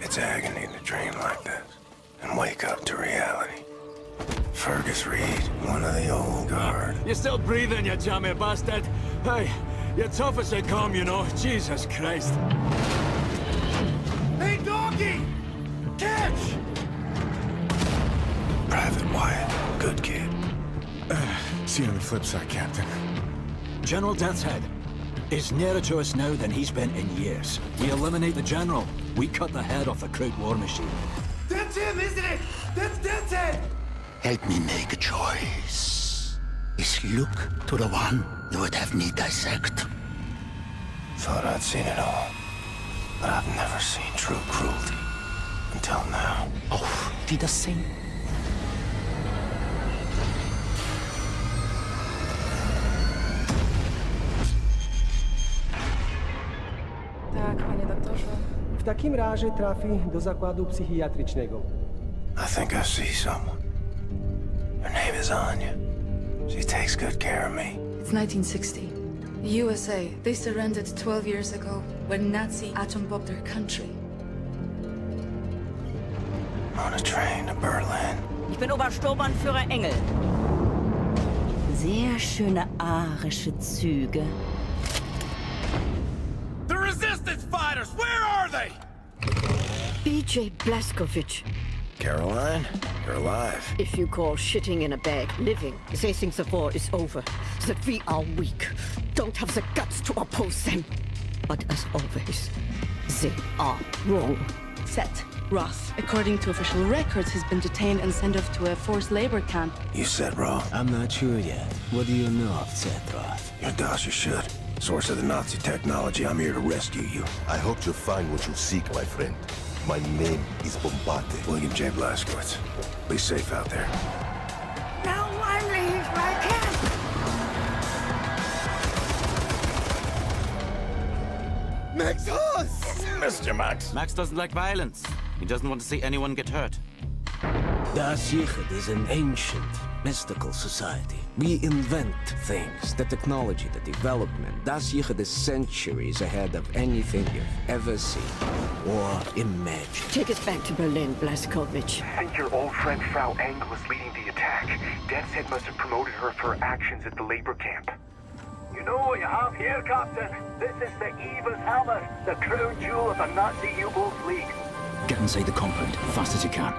It's agony to dream like this and wake up to reality. Fergus Reed, one of the old guard. You're still breathing, you jammy bastard. Hey, you're tough as they come, you know. Jesus Christ. Hey, doggy! Catch! Private Wyatt, good kid. See you on the flip side, Captain. General Deathshead is nearer to us now than he's been in years. We eliminate the General. We cut the head off the Kraut war machine. That's him, isn't it? That's Deathshead! Help me make a choice. Is look to the one you would have me dissect. Thought I'd seen it all. But I've never seen true cruelty. Until now. Oh, die das sehen? Tak, panie doktorze. W takim razie trafi do zakładu psychiatrycznego. I think I see someone. Her name is Anya. She takes good care of me. It's 1960. The USA, they surrendered 12 years ago when Nazi atom bombed their country. On a train to Berlin. Ich bin Obersturmbannführer Engel. Sehr schöne arische Züge. The resistance fighters, where are they? BJ Blazkowicz. Caroline, you're alive. If you call shitting in a bag living, they think the war is over, that we are weak, don't have the guts to oppose them. But as always, they are wrong. Seth Roth, according to official records, has been detained and sent off to a forced labor camp. You said wrong. I'm not sure yet. What do you know of Seth Roth? Your Dasha should. Source of the Nazi technology, I'm here to rescue you. I hope you find what you seek, my friend. My name is Bombate. William J. Blazkowicz. Be safe out there. No one leaves my camp! Max Haas! Mr. Max. Max doesn't like violence. He doesn't want to see anyone get hurt. Das Yichud is an ancient, mystical society. We invent things, the technology, the development. Das Yichud is centuries ahead of anything you've ever seen or imagined. Take us back to Berlin, Blazkowicz. I think your old friend Frau Engel is leading the attack. Deathshead must have promoted her for her actions at the labor camp. You know what you have here, Captain? This is the Eva's Hammer, the crown jewel of the Nazi U-boat fleet. Get inside the compound, fast as you can.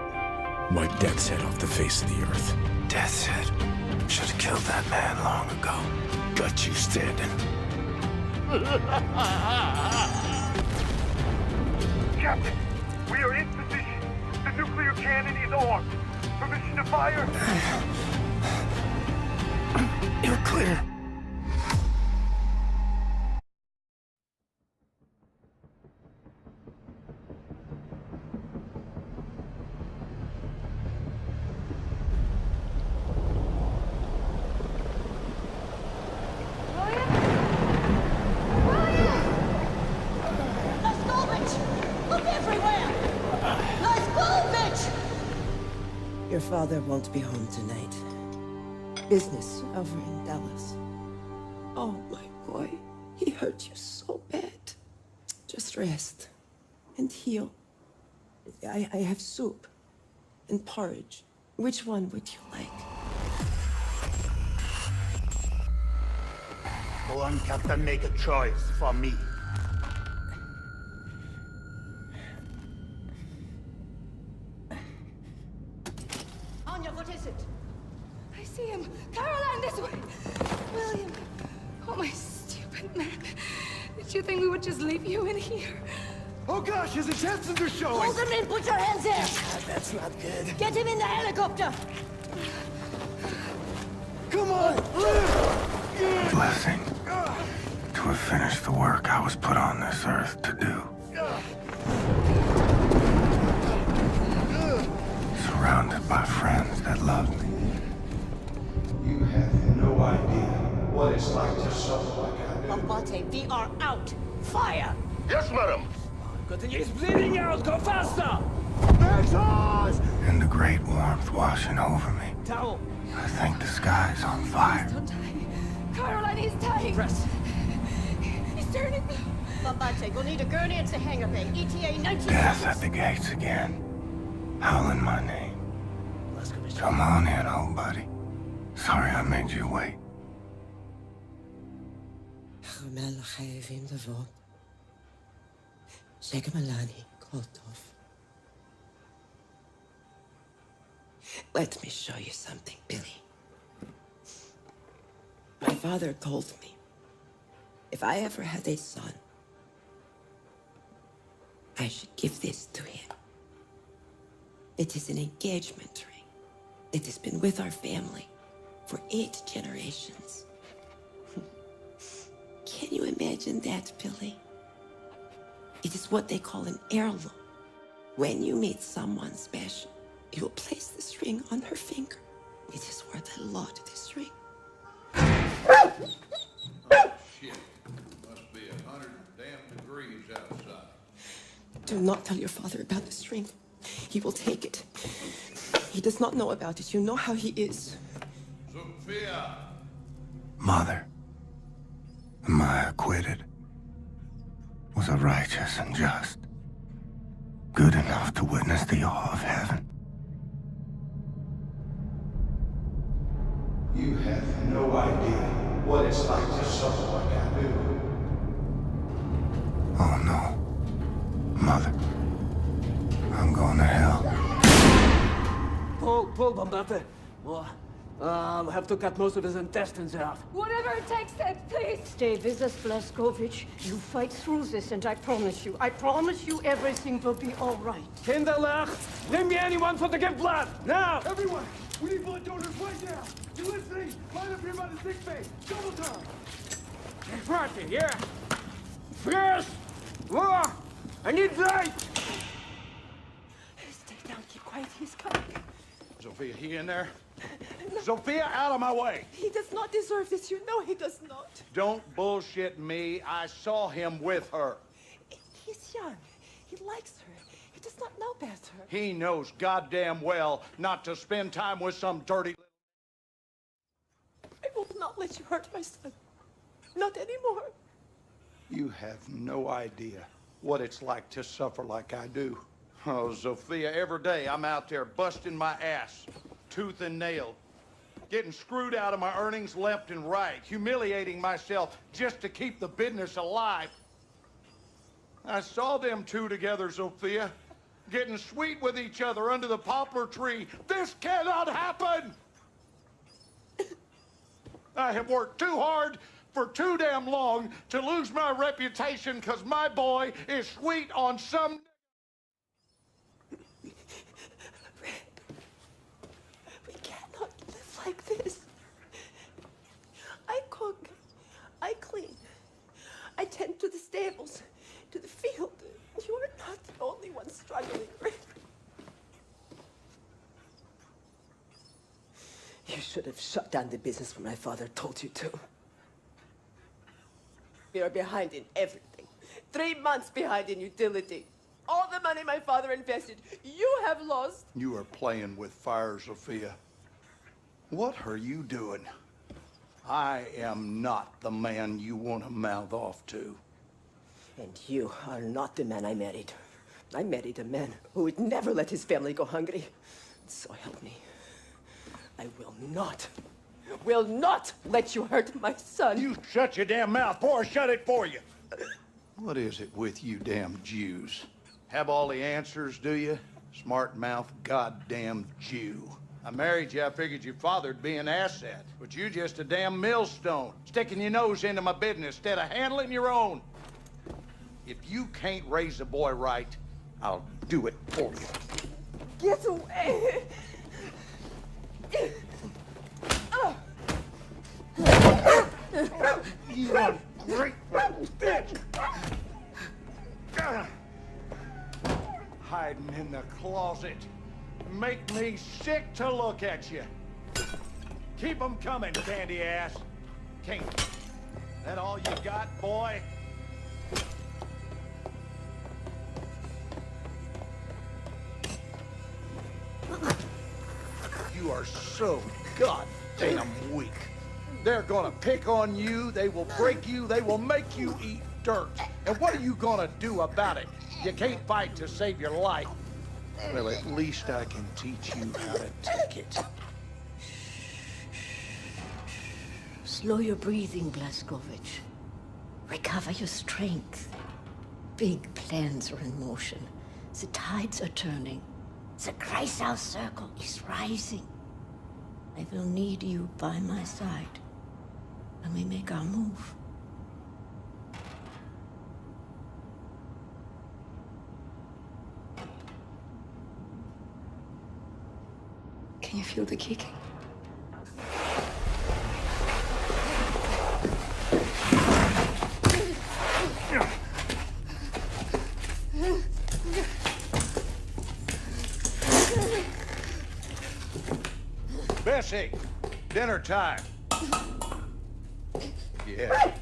Wipe Death's head off the face of the earth. Death's head. Should have killed that man long ago. Got you standing. Captain, we are in position. The nuclear cannon is armed. Permission to fire? You're clear. Your father won't be home tonight. Business over in Dallas. Oh, my boy. He hurt you so bad. Just rest and heal. I have soup and porridge. Which one would you like? Go on, Captain, make a choice for me. What is it? I see him. Caroline, this way. William. Oh, my stupid man. Did you think we would just leave you in here? Oh gosh, his intestines are showing! Hold him in! Put your hands there! That's not good. Get him in the helicopter! Come on! Blessing. To have finished the work I was put on this earth to do. Surrounded by friends that love me. You have no idea what it's like to suffer like I do. Bombate, we are out. Fire! Yes, madam. He's bleeding out. Go faster! Max Haas! And the great warmth washing over me. Towel. I think the sky's on fire. Don't die. Caroline, he's dying. Press. He's turning blue. We'll need a gurney at the hangar bay. ETA 19 Death at the gates again. Howling my name. Come on in, old buddy. Sorry I made you wait. Let me show you something, Billy. My father told me if I ever had a son, I should give this to him. It is an engagement ring. It has been with our family for 8 generations. Can you imagine that, Billy? It is what they call an heirloom. When you meet someone special, you will place this ring on her finger. It is worth a lot, this ring. Oh, shit. Must be 100 damn degrees outside. Do not tell your father about this ring. He will take it. He does not know about it. You know how he is. Sophia! Mother, am I acquitted? Was I righteous and just? Good enough to witness the awe of heaven? You have no idea what it's like to suffer like I do. Oh no. Mother, I'm going to hell. Pull, Bombate. I'll have to cut most of his intestines out. Whatever it takes, Ed, please. Stay with us, Blazkowicz. You fight through this, and I promise you everything will be all right. Kinderlach, bring me anyone for to give blood, now! Everyone, we need blood donors right now. You listening? Line up here by the sick bay. Double time. Party, yeah. First, I need light. Stay down, keep quiet, he's coming. Sophia, he in there? Sophia, out of my way! He does not deserve this, you know he does not. Don't bullshit me. I saw him with her. He's young. He likes her. He does not know better. He knows goddamn well not to spend time with some dirty... I will not let you hurt my son. Not anymore. You have no idea what it's like to suffer like I do. Oh, Sophia, every day I'm out there busting my ass, tooth and nail, getting screwed out of my earnings left and right, humiliating myself just to keep the business alive. I saw them two together, Sophia, getting sweet with each other under the poplar tree. This cannot happen! I have worked too hard for too damn long to lose my reputation because my boy is sweet on some... We cannot live like this. I cook. I clean. I tend to the stables, to the field. You are not the only one struggling. You should have shut down the business when my father told you to. We are behind in everything. 3 months behind in utility. All the money my father invested, you have lost. You are playing with fire, Sophia. What are you doing? I am not the man you want to mouth off to. And you are not the man I married. I married a man who would never let his family go hungry. So help me. I will not let you hurt my son. You shut your damn mouth, or I'll shut it for you. What is it with you damn Jews? Have all the answers, do you? Smart mouth goddamn Jew. I married you, I figured your father'd be an asset. But you just a damn millstone, sticking your nose into my business instead of handling your own. If you can't raise a boy right, I'll do it for you. Get away! You ungrateful bitch! Hiding in the closet. Make me sick to look at you. Keep them coming, candy ass. King. That all you got, boy? You are so goddamn weak. They're gonna pick on you, they will break you, they will make you eat dirt. And what are you gonna do about it? You can't fight to save your life. Well, at least I can teach you how to take it. Slow your breathing, Blazkowicz. Recover your strength. Big plans are in motion. The tides are turning. The Kreisau circle is rising. I will need you by my side when we make our move. Can you feel the kicking? Bessie, dinner time. Yeah,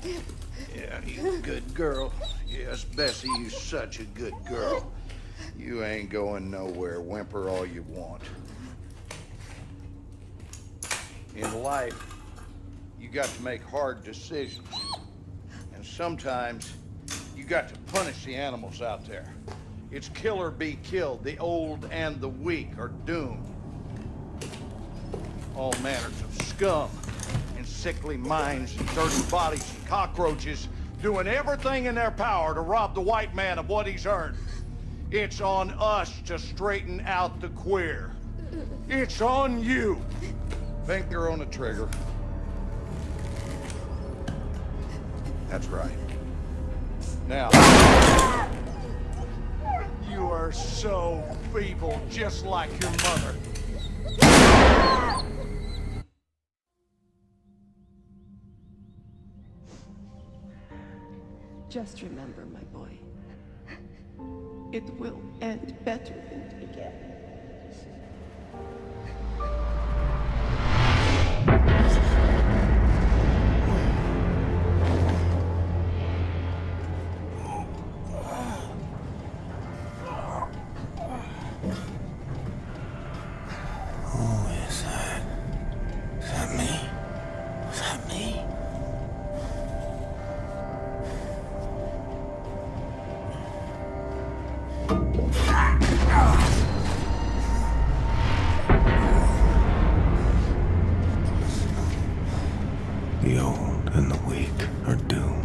you good girl. Yes, Bessie, you such a good girl. You ain't going nowhere. Whimper all you want. In life, you got to make hard decisions. And sometimes, you got to punish the animals out there. It's kill or be killed. The old and the weak are doomed. All manners of scum and sickly minds and dirty bodies and cockroaches doing everything in their power to rob the white man of what he's earned. It's on us to straighten out the queer. It's on you. Finger on the trigger. That's right. Now, you are so feeble, just like your mother. Just remember, my boy. It will end better than it began. The old and the weak are doomed.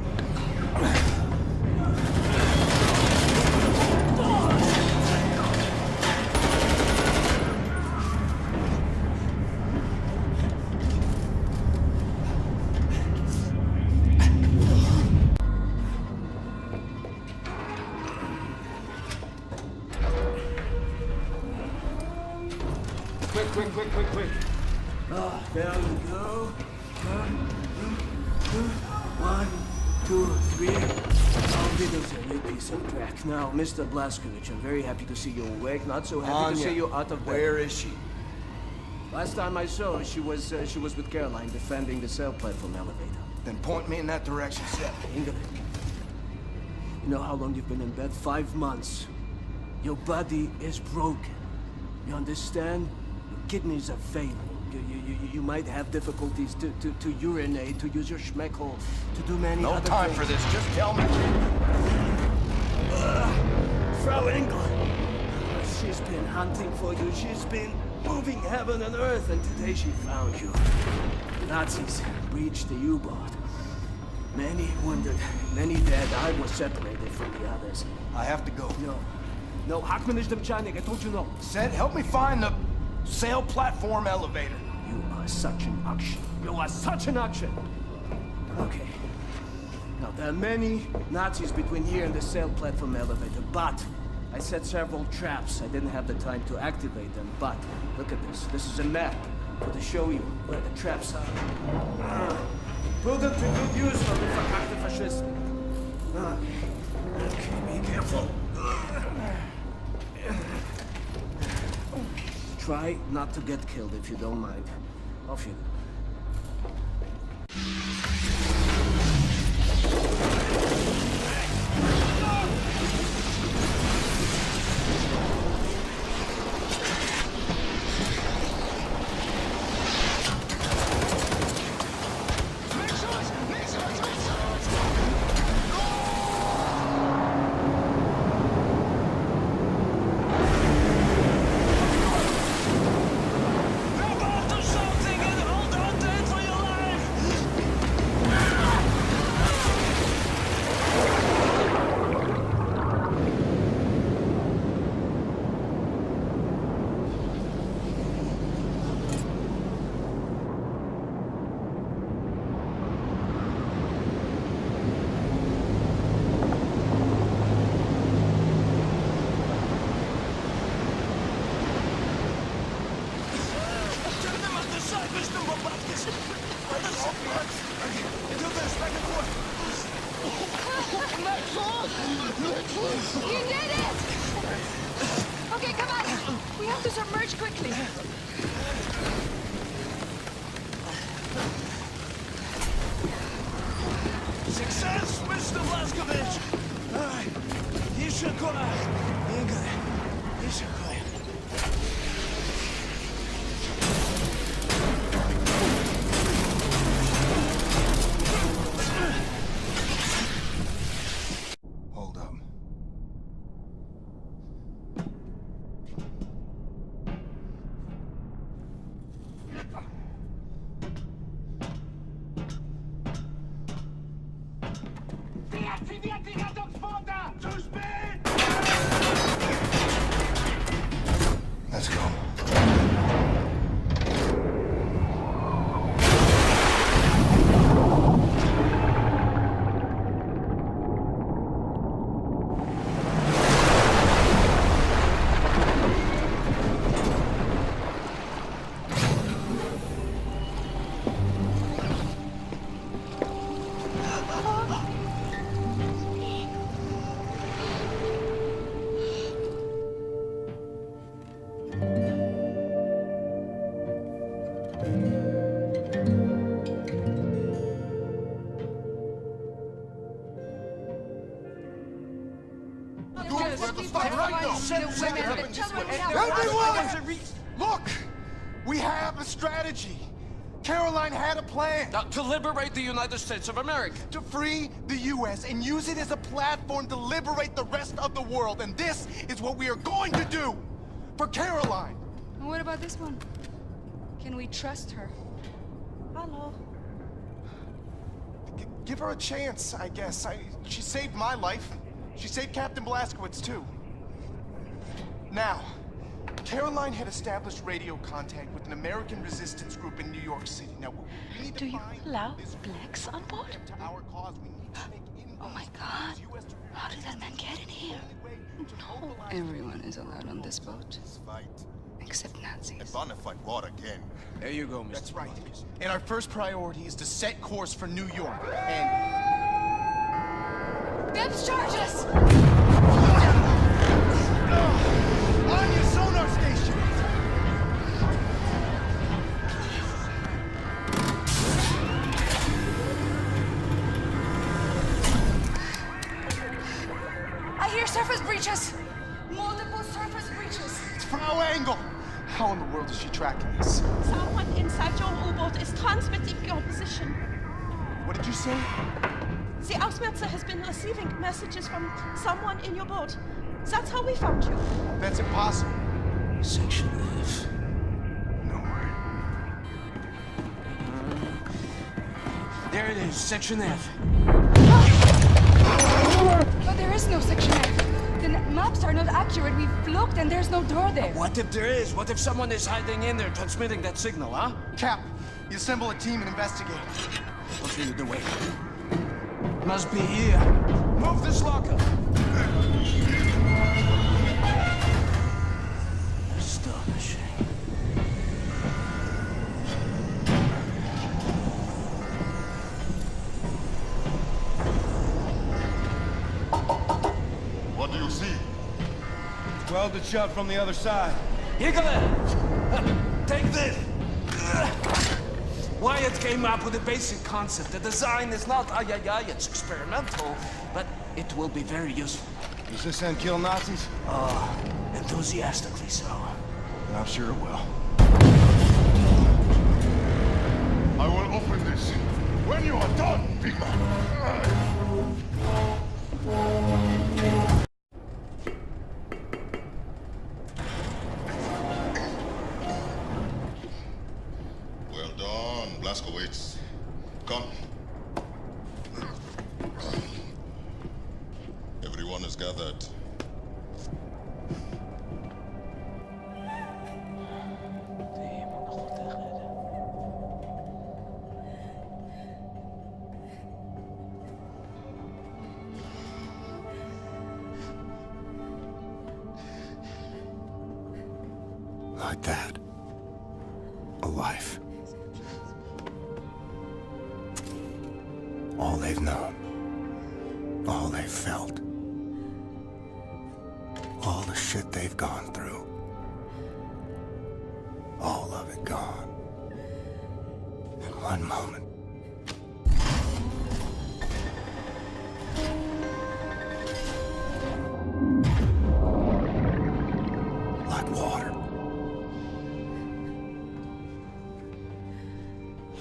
Quick. Ah, there we go. 1, 2, 3. I'll give us a new piece of crack. Now, Mr. Blazkowicz, I'm very happy to see you awake. Not so happy to see you out of bed. Where is she? Last time I saw her, she was with Caroline defending the cell platform elevator. Then point me in that direction, Seth. Ingrid, you know how long you've been in bed? 5 months. Your body is broken. You understand? Your kidneys are failing. You might have difficulties to urinate, to use your schmeckhole, to do many other things. No time for this, just tell me. Frau Engel, she's been hunting for you. She's been moving heaven and earth, and today she found you. Nazis breached the U-boat. Many wounded, many dead. I was separated from the others. I have to go. No, Hackman is the mechanic. I told you no. Seth, help me find the sail platform elevator. You are such an action. You are such an action. Okay. Now, there are many Nazis between here and the sail platform elevator, but I set several traps. I didn't have the time to activate them, but look at this. This is a map to show you where the traps are. Put them to good use for the verkackte Faschisten. Okay, be careful. Try not to get killed if you don't mind. Off you go. You did it! Okay, come on. We have to submerge quickly. Success, Mr. Blazkowicz! Jeszcze kolej. Jeszcze kolej. Hold up. Let's go. Everyone! Look! We have a strategy. Caroline had a plan. To liberate the United States of America. To free the U.S. and use it as a platform to liberate the rest of the world. And this is what we are going to do for Caroline. And what about this one? Can we trust her? Hello. Give her a chance, I guess. She saved my life. She saved Captain Blazkowicz, too. Now, Caroline had established radio contact with an American resistance group in New York City. Now, we need to Do you find allow this blacks on board? to our cause. We need to make Oh my god. How did that man get in here? No. Everyone is allowed on this boat. Except Nazis. A bona fide war again. There you go, Mr. That's right. And our first priority is to set course for New York. And Depth charges! on your sonar station! I hear surface breaches! Multiple surface breaches! It's Frau Engel! How in the world is she tracking this? Someone inside your U-boat is transmitting your position. What did you say? The Ausmerzer has been receiving messages from someone in your boat. That's how we found you. That's impossible. Section F. No way. There it is, Section F. But there is no section F. The maps are not accurate. We've looked and there's no door there. What if there is? What if someone is hiding in there transmitting that signal, huh? Cap, you assemble a team and investigate. I'll show you the way. Must be here. Move this locker. Astonishing. What do you see? Welded shut from the other side. Higgle! Take this! Wyatt came up with a basic concept. The design is not it's experimental, but it will be very useful. Does this end kill Nazis? Enthusiastically so. I'm sure it will. I will open this when you are done, big man. Well done, Blazkowicz. Come. Everyone is gathered. Like that. A life. All they've known. All they've felt. shit they've gone through. All of it gone. In one moment. Like water.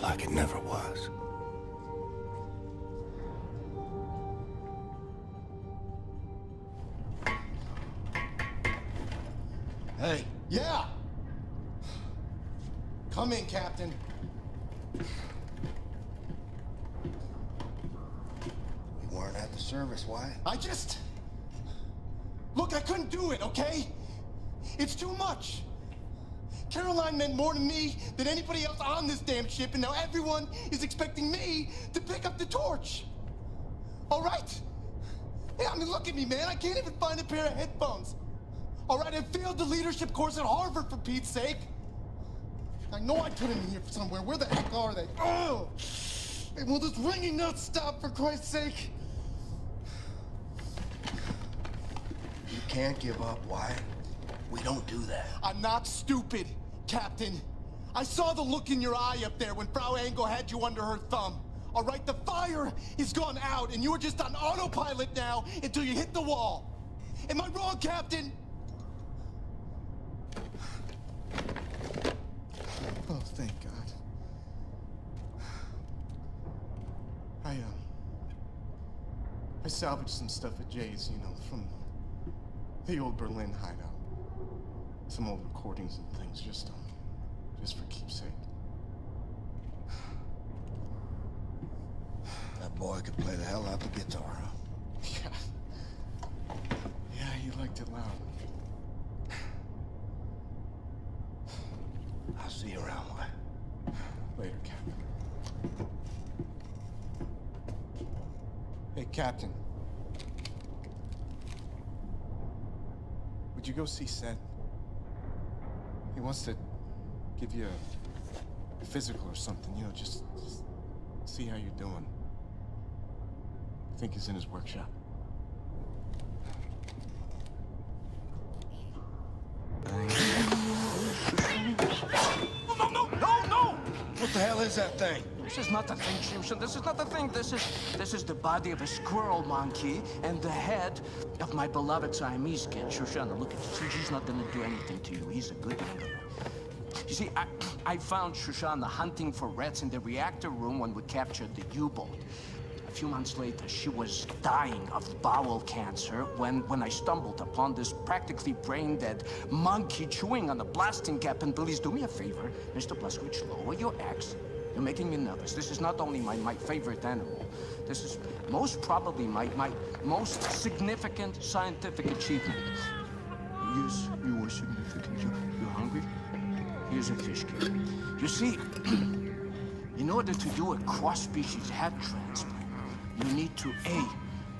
Like it never was. Hey. Yeah! Come in, Captain. You weren't at the service, why? Look, I couldn't do it, okay? It's too much. Caroline meant more to me than anybody else on this damn ship, and now everyone is expecting me to pick up the torch. All right? Yeah, I mean, look at me, man. I can't even find a pair of headphones. All right, I failed the leadership course at Harvard, for Pete's sake. I know I put them in here somewhere. Where the heck are they? Oh! Hey, will this ringing not stop, for Christ's sake? You can't give up, why? We don't do that. I'm not stupid, Captain. I saw the look in your eye up there when Frau Engel had you under her thumb. All right, the fire is gone out, and you are just on autopilot now until you hit the wall. Am I wrong, Captain? Oh, thank God. I salvaged some stuff at Jay's, you know, from the old Berlin hideout. Some old recordings and things, just for keepsake. That boy could play the hell out the guitar, huh? Yeah, he liked it loud. I'll see you around, boy. Later, Captain. Hey, Captain. Would you go see Seth? He wants to give you a physical or something, you know, just see how you're doing. I think he's in his workshop. No! What the hell is that thing? This is not the thing, Simpson. This is not the thing. This is the body of a squirrel monkey and the head of my beloved Siamese kid, Shoshana. Look at you. He's not gonna do anything to you. He's a good man. You see, I found Shoshana hunting for rats in the reactor room when we captured the U-boat. A few months later, she was dying of bowel cancer when I stumbled upon this practically brain-dead monkey chewing on a blasting cap. And please do me a favor, Mr. Blazkowicz, lower your axe. You're making me nervous. This is not only my favorite animal. This is most probably my most significant scientific achievement. Yes, you are significant. You hungry? Here's a fish cake. You see, in order to do a cross-species head transplant, you need to A,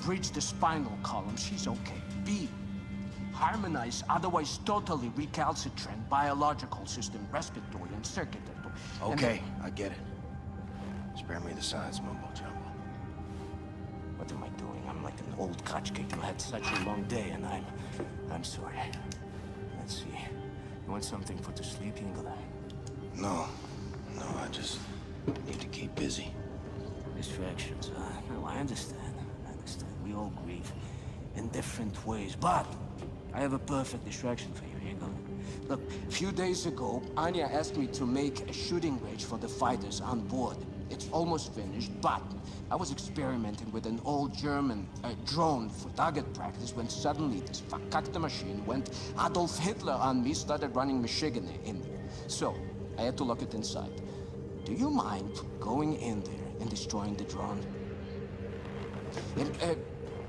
bridge the spinal column. She's okay. B, harmonize otherwise totally recalcitrant biological system, respiratory and circulatory. Okay, I get it. Spare me the science mumbo-jumbo. What am I doing? I'm like an old kachkik who had such a long day, and I'm sorry. Let's see. You want something for the sleep, Ingela? No, I just need to keep busy. Distractions, no, I understand. We all grieve in different ways, but I have a perfect distraction for you, Ingela. Look, a few days ago, Anya asked me to make a shooting range for the fighters on board. It's almost finished, but I was experimenting with an old German drone for target practice when suddenly this verkackte machine went Adolf Hitler on me, started running Michigan in there. So, I had to lock it inside. Do you mind going in there and destroying the drone? And,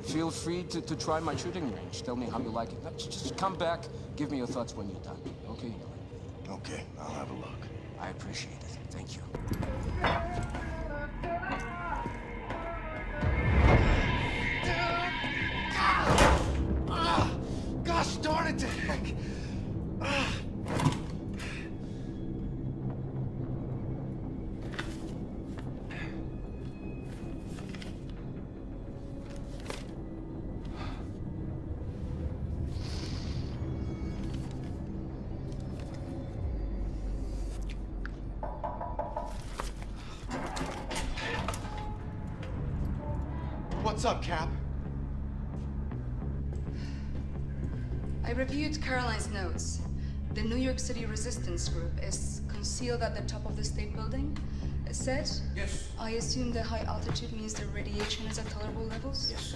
feel free to try my shooting range. Tell me how you like it. No, just come back, give me your thoughts when you're done, okay? Okay, I'll have a look. I appreciate it. Thank you. Gosh darn it, Dick! What's up, Cap? I reviewed Caroline's notes. The New York City resistance group is concealed at the top of the state building. It said? Yes. I assume the high altitude means the radiation is at tolerable levels? Yes.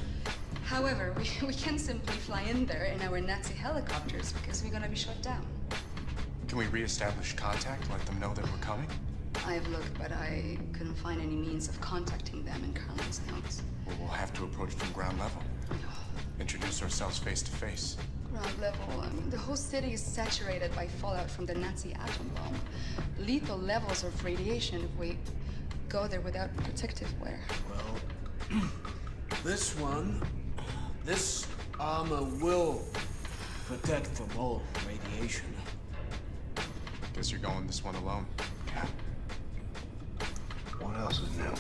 However, we can't simply fly in there in our Nazi helicopters because we're gonna be shot down. Can we re-establish contact? Let them know that we're coming? I've looked, but I couldn't find any means of contacting them in Caroline's notes. Well, we'll have to approach from ground level. Introduce ourselves face to face. Ground level, the whole city is saturated by fallout from the Nazi atom bomb. Lethal levels of radiation if we go there without protective wear. Well, this armor will protect from all radiation. Guess you're going this one alone. Yeah. What else is new?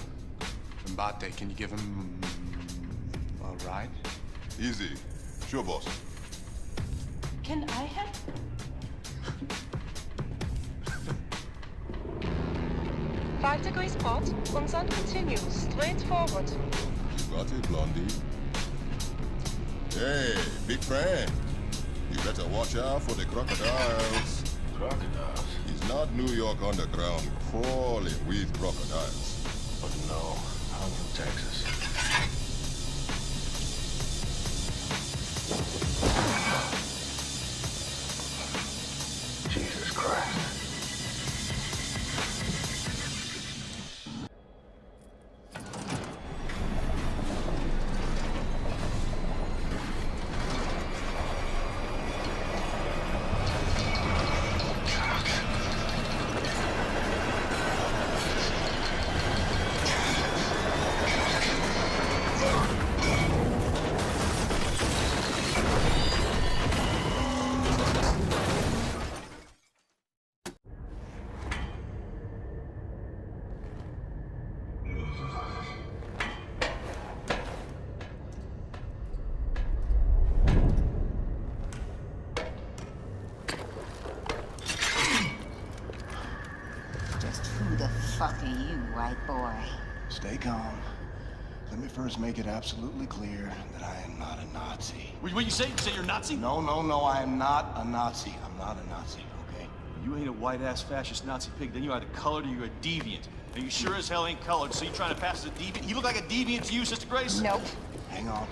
Mbate, can you give him a ride? Easy. Sure, boss. Can I help?5 degrees port, and then continue straight forward. You got it, Blondie. Hey, big friend. You better watch out for the crocodiles. Crocodiles? It's not New York underground crawling with crocodiles. But no, I'm from Texas. Jesus Christ. Fuck are you, white boy? Stay calm. Let me first make it absolutely clear that I am not a Nazi. What you say? You say you're a Nazi? No, I am not a Nazi. I'm not a Nazi, okay? You ain't a white-ass fascist Nazi pig, then you're either colored or you're a deviant. And you sure as hell ain't colored, so you trying to pass as a deviant? You look like a deviant to you, Sister Grace? Nope. Hang on.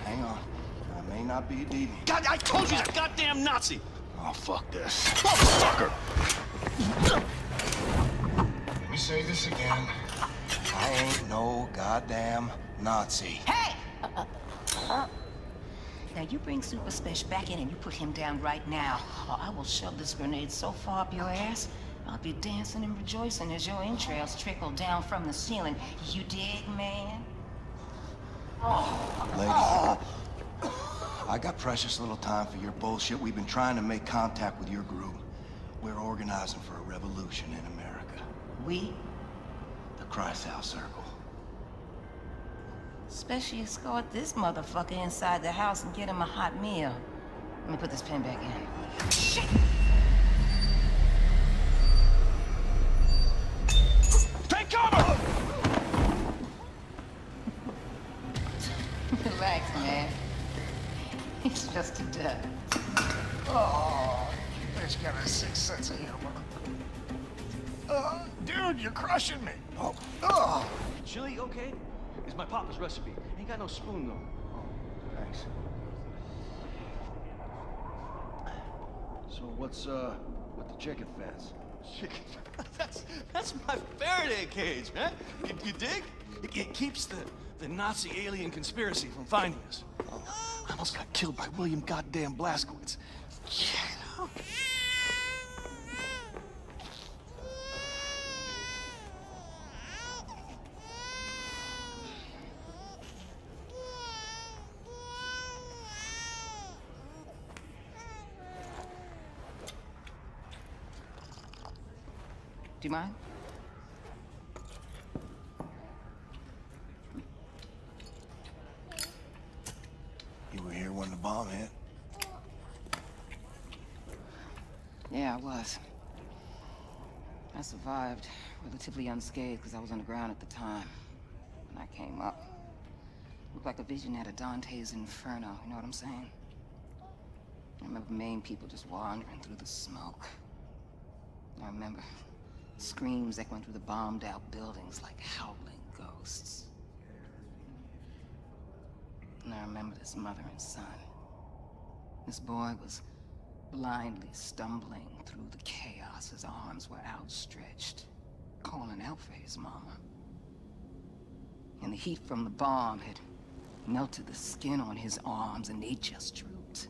I may not be a deviant. God, I told you he's a goddamn Nazi! Oh, fuck this. Oh, sucker! Let me say this again. I ain't no goddamn Nazi. Hey! Now you bring Super Special back in and you put him down right now, or I will shove this grenade so far up your ass, I'll be dancing and rejoicing as your entrails trickle down from the ceiling. You dig, man? Lady, I got precious little time for your bullshit. We've been trying to make contact with your group. We're organizing for a revolution in America. We? The Kreisau Circle. Especially escort this motherfucker inside the house and get him a hot meal. Let me put this pen back in. Shit! Take cover! Relax, man. He's just a duck. Oh, bitch got a sixth sense of humor. Dude, you're crushing me. Oh. Chili, okay? It's my papa's recipe. Ain't got no spoon, though. Oh, thanks. So what's, with the chicken fence? Chicken That's my Faraday cage, man. You dig? It keeps the Nazi alien conspiracy from finding us. I almost got killed by William goddamn Blazkowicz. Yeah. Do you mind? You were here when the bomb hit? Yeah, I was. I survived, relatively unscathed, because I was underground at the time. When I came up, Looked like a vision out of Dante's Inferno, you know what I'm saying? I remember Maine people just wandering through the smoke. I remember screams echoing through the bombed-out buildings like howling ghosts. And I remember this mother and son. This boy was blindly stumbling through the chaos. His arms were outstretched, calling out for his mama. And the heat from the bomb had melted the skin on his arms, and they just drooped.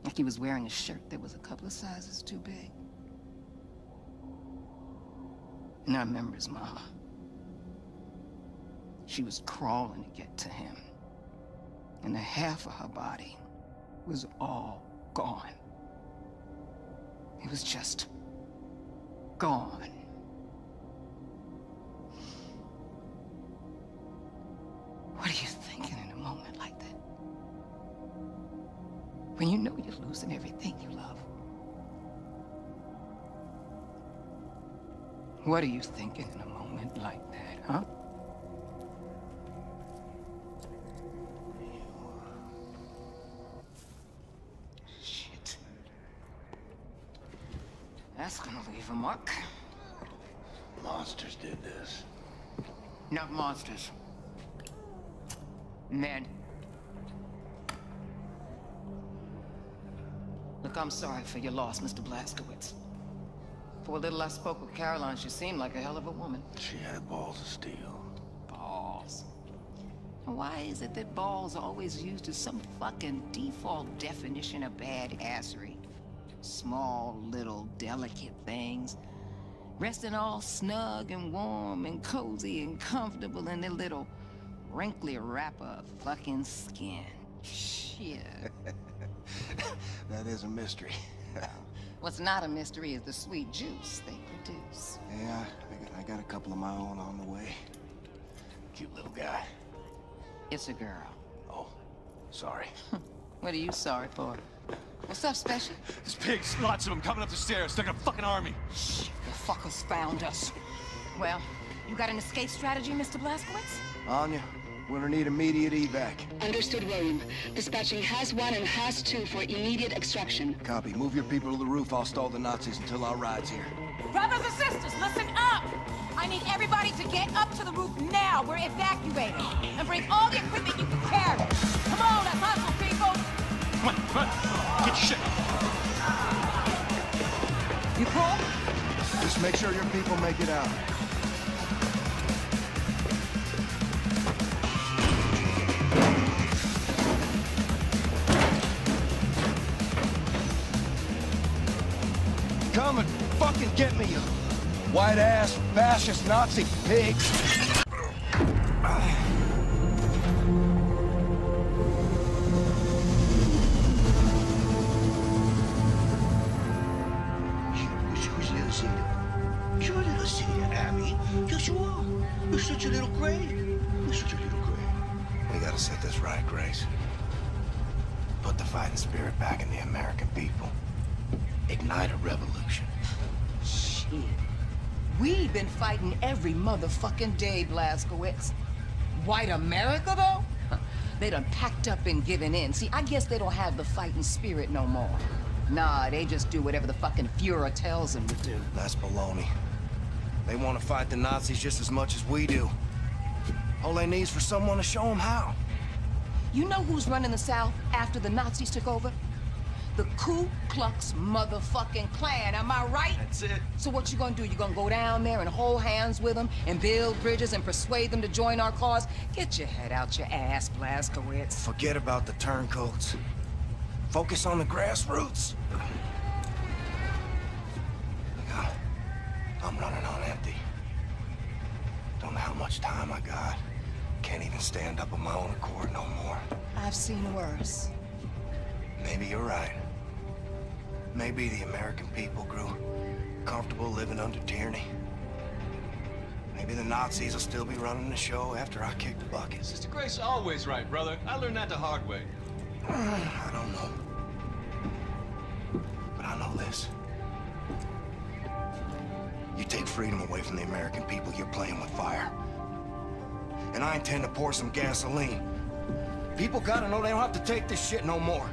Like he was wearing a shirt that was a couple of sizes too big. And I remember his mama. She was crawling to get to him. And the half of her body was all gone. It was just gone. What are you thinking in a moment like that? When you know you're losing everything you love? What are you thinking in a moment like that, huh? Shit. That's gonna leave a mark. Monsters did this. Not monsters. Men. Look, I'm sorry for your loss, Mr. Blazkowicz. For a little I spoke with Caroline, she seemed like a hell of a woman. She had balls of steel. Balls. Why is it that balls are always used as some fucking default definition of badassery? Small, little, delicate things. Resting all snug and warm and cozy and comfortable in their little wrinkly wrapper of fucking skin. Shit. That is a mystery. What's not a mystery is the sweet juice they produce. Yeah, I got a couple of my own on the way. Cute little guy. It's a girl. Oh, sorry. What are you sorry for? What's up, Special? There's pigs, lots of them coming up the stairs. They're like a fucking army. Shh, the fuckers found us. Well, you got an escape strategy, Mr. Blazkowicz? Anya, we're gonna need immediate evac. Understood, William. Dispatching Has-1 and Has-2 for immediate extraction. Copy. Move your people to the roof. I'll stall the Nazis until our ride's here. Brothers and sisters, listen up! I need everybody to get up to the roof now. We're evacuating. And bring all the equipment you can carry. Come on, let's hustle, people! Come on. Get your shit. You cool? Just make sure your people make it out. Come and fucking get me, you white-ass, fascist Nazi pigs! You're a little city, Abby. Yes, you are. You're such a little grave. You're such a little grave. We gotta set this right, Grace. Put the fighting spirit back in the American people. Ignite a revolution. Shit. We've been fighting every motherfucking day, Blazkowicz. White America, though? They done packed up and given in. See, I guess they don't have the fighting spirit no more. Nah, they just do whatever the fucking Fuhrer tells them to do. That's baloney. They want to fight the Nazis just as much as we do. All they need is for someone to show them how. You know who's running the South after the Nazis took over? The Ku Klux motherfucking Klan, am I right? That's it. So what you gonna do? You gonna go down there and hold hands with them and build bridges and persuade them to join our cause? Get your head out your ass, Blazkowicz. Forget about the turncoats. Focus on the grassroots. God, I'm running on empty. Don't know how much time I got. Can't even stand up on my own accord no more. I've seen worse. Maybe you're right. Maybe the American people grew comfortable living under tyranny. Maybe the Nazis will still be running the show after I kick the bucket. Sister Grace always right, brother. I learned that the hard way. I don't know. But I know this. You take freedom away from the American people, you're playing with fire. And I intend to pour some gasoline. People gotta know they don't have to take this shit no more.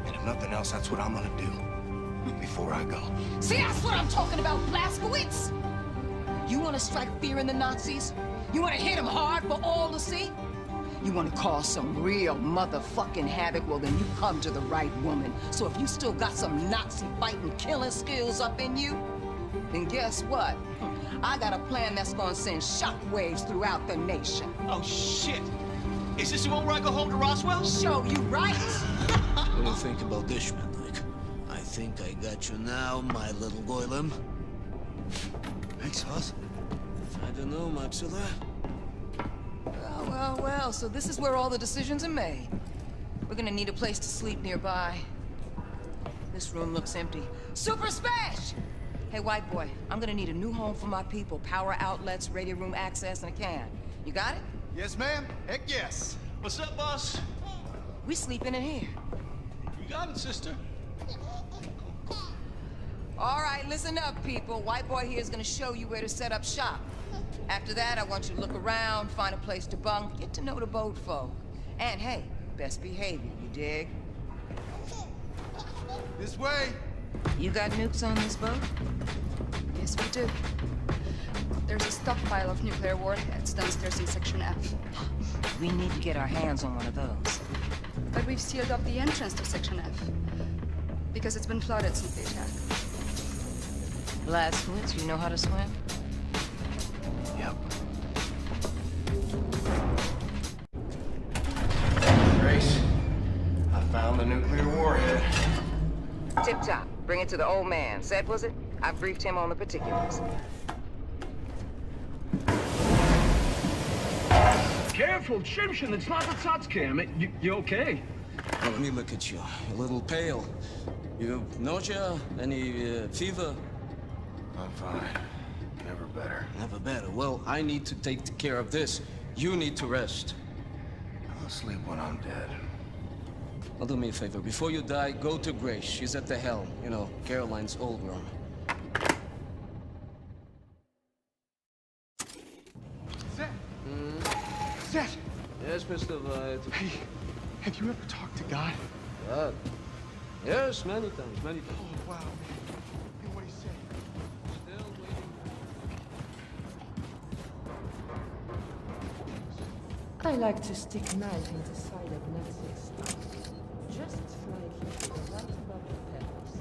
And if nothing else, that's what I'm gonna do before I go. See, that's what I'm talking about, Blazkowicz! You want to strike fear in the Nazis? You want to hit them hard for all to see? You want to cause some real motherfucking havoc? Well, then you come to the right woman. So if you still got some Nazi fighting, killing skills up in you, then guess what? I got a plan that's gonna send shockwaves throughout the nation. Oh, shit! Is this the one where I go home to Roswell? Show you right! What do you think about this, man? Like, I think I got you now, my little golem. Thanks, Hoss. I don't know, Maxilla. Well, so this is where all the decisions are made. We're gonna need a place to sleep nearby. This room looks empty. Super Smash! Hey, white boy, I'm gonna need a new home for my people. Power outlets, radio room access, and a can. You got it? Yes, ma'am. Heck yes. What's up, boss? We sleeping in here. You got it, sister. All right, listen up, people. White boy here is gonna show you where to set up shop. After that, I want you to look around, find a place to bunk, get to know the boat folk. And hey, best behavior, you dig? This way. You got nukes on this boat? Yes, we do. There's a stockpile of nuclear warheads downstairs in Section F. We need to get our hands on one of those. But we've sealed up the entrance to Section F. Because it's been flooded since the attack. Blazkowicz, you know how to swim? Yep. Grace, I found the nuclear warhead. Tip top. Bring it to the old man. Said was it? I briefed him on the particulars. Careful, Chimshin, it's not the Tsatscam. You okay? Oh, let me look at you. You're a little pale. You nausea? Any fever? I'm fine. Never better. Never better. Well, I need to take care of this. You need to rest. I'll sleep when I'm dead. Well, do me a favor. Before you die, go to Grace. She's at the helm. You know, Caroline's old room. Zed! Zed! Yes, Mr. White. Hey, have you ever talked to God? God? Yes, many times, many times. Oh, wow, man. And what he said? Still waiting. I like to stick knife in the side of Nazi's stomach. Just slightly to the right above the petals.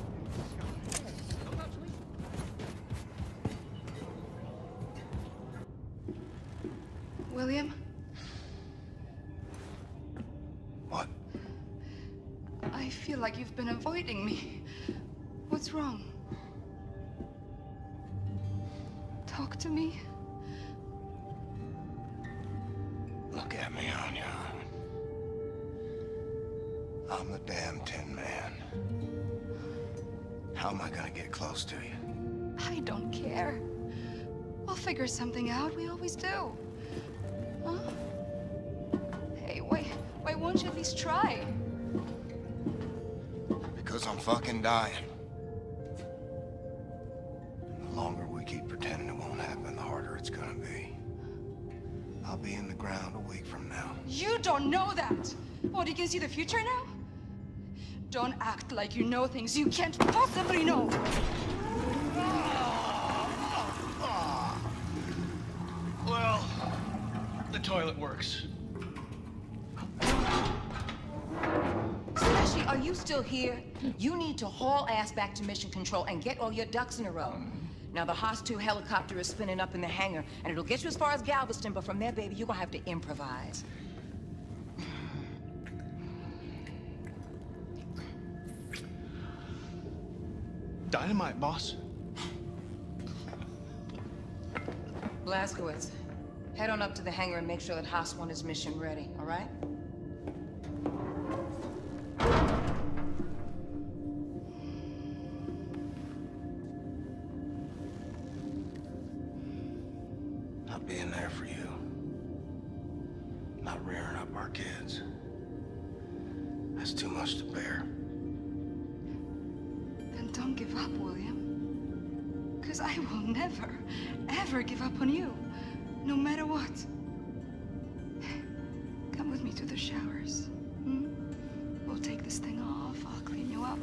William? What? I feel like you've been avoiding me. What's wrong? Talk to me. Look at me, Anya. I'm the damn Tin Man. How am I gonna get close to you? I don't care. We'll figure something out. We always do. Huh? Hey, why won't you at least try? Because I'm fucking dying. The longer we keep pretending it won't happen, the harder it's gonna be. I'll be in the ground a week from now. You don't know that! What, you can see the future now? Don't act like you know things you can't possibly know! Well, the toilet works. Slashy, are you still here? You need to haul ass back to Mission Control and get all your ducks in a row. Now, the Haas 2 helicopter is spinning up in the hangar, and it'll get you as far as Galveston, but from there, baby, you're gonna have to improvise. Dynamite, boss. Blazkowicz, head on up to the hangar and make sure that Haas 1 is mission ready, all right? Not being there for you. Not rearing up our kids. That's too much to bear. Then don't give up, William. Because I will never, ever give up on you. No matter what. with me to the showers? Hmm? We'll take this thing off. I'll clean you up.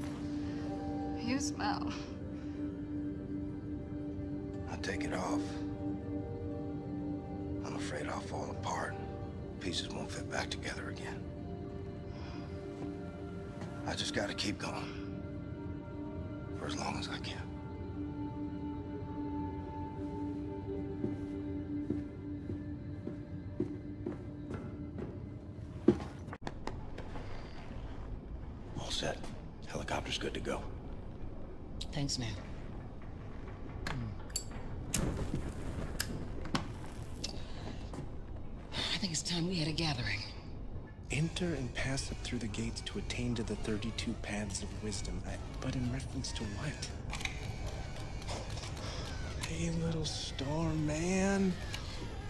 You smell. I'll take it off. I'm afraid I'll fall apart. Pieces won't fit back together again. I just gotta keep going. For as long as I can. All set. Helicopter's good to go. Thanks, man. I think it's time we had a gathering. Enter and pass it through the gates to attain to the 32 paths of wisdom. But in reference to what? Hey, little storm, man.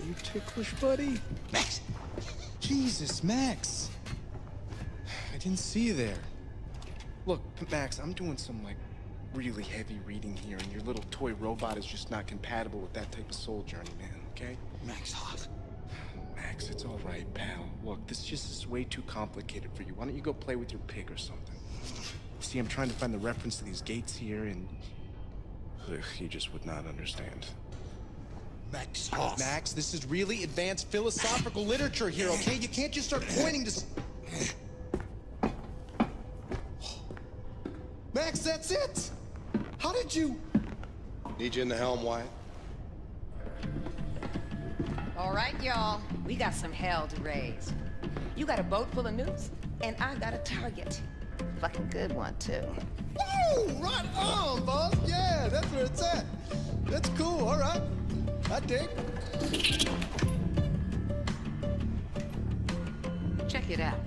Are you ticklish, buddy? Max! Jesus, Max! I didn't see you there. Look, Max, I'm doing some, really heavy reading here, and your little toy robot is just not compatible with that type of soul journey, man, okay? Max, hot. Max, it's all right, pal. Look, this just is way too complicated for you. Why don't you go play with your pig or something? See, I'm trying to find the reference to these gates here, and... Ugh, you just would not understand. Max, hot. Max, this is really advanced philosophical literature here, okay? You can't just start pointing to... Max, that's it! How did you... Need you in the helm, Wyatt. All right, y'all. We got some hell to raise. You got a boat full of nukes, and I got a target. Fucking good one, too. Woo! Right on, boss! Yeah, that's where it's at. That's cool, all right. I dig. Check it out.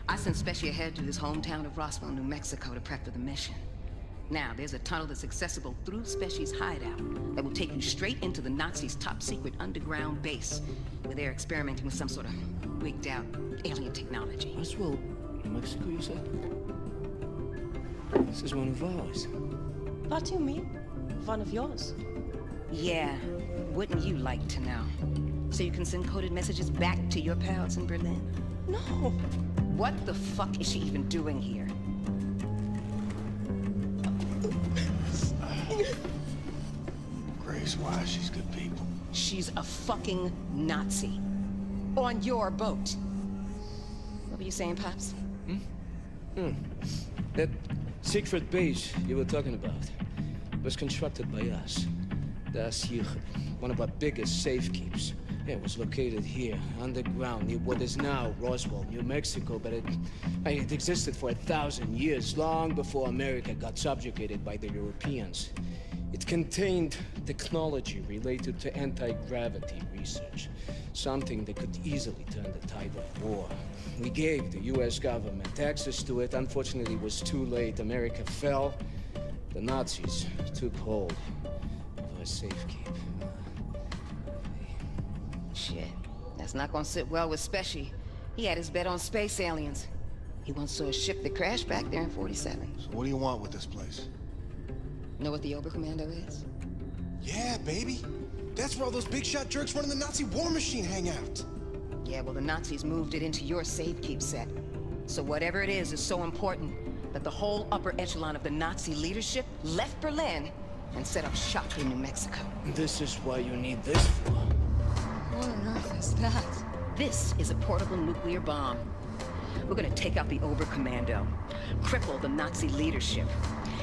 I sent Special ahead to his hometown of Roswell, New Mexico to prep for the mission. Now, there's a tunnel that's accessible through Special's hideout that will take you straight into the Nazis' top-secret underground base, where they're experimenting with some sort of wigged-out alien technology. Roswell, New Mexico, you said? This is one of ours. What do you mean? One of yours? Yeah, wouldn't you like to know? So you can send coded messages back to your pals in Berlin? No. What the fuck is she even doing here? Grace, why? She's good people. She's a fucking Nazi. On your boat. What were you saying, Pops? That secret base you were talking about was constructed by us. Das Yichud, one of our biggest safekeeps. It was located here, underground, near what is now Roswell, New Mexico, but it existed for 1,000 years, long before America got subjugated by the Europeans. It contained technology related to anti-gravity research, something that could easily turn the tide of war. We gave the US government access to it. Unfortunately, it was too late. America fell. The Nazis took hold of our safekeep. Shit, that's not gonna sit well with Special. He had his bet on space aliens. He once saw a ship that crashed back there in 47. So what do you want with this place? Know what the Oberkommando is? Yeah, baby. That's where all those big shot jerks running the Nazi war machine hang out. Yeah, well, the Nazis moved it into your safekeep set. So whatever it is so important that the whole upper echelon of the Nazi leadership left Berlin and set up shop in New Mexico. This is why you need this for. What on earth is that? This is a portable nuclear bomb. We're gonna take out the Oberkommando, cripple the Nazi leadership,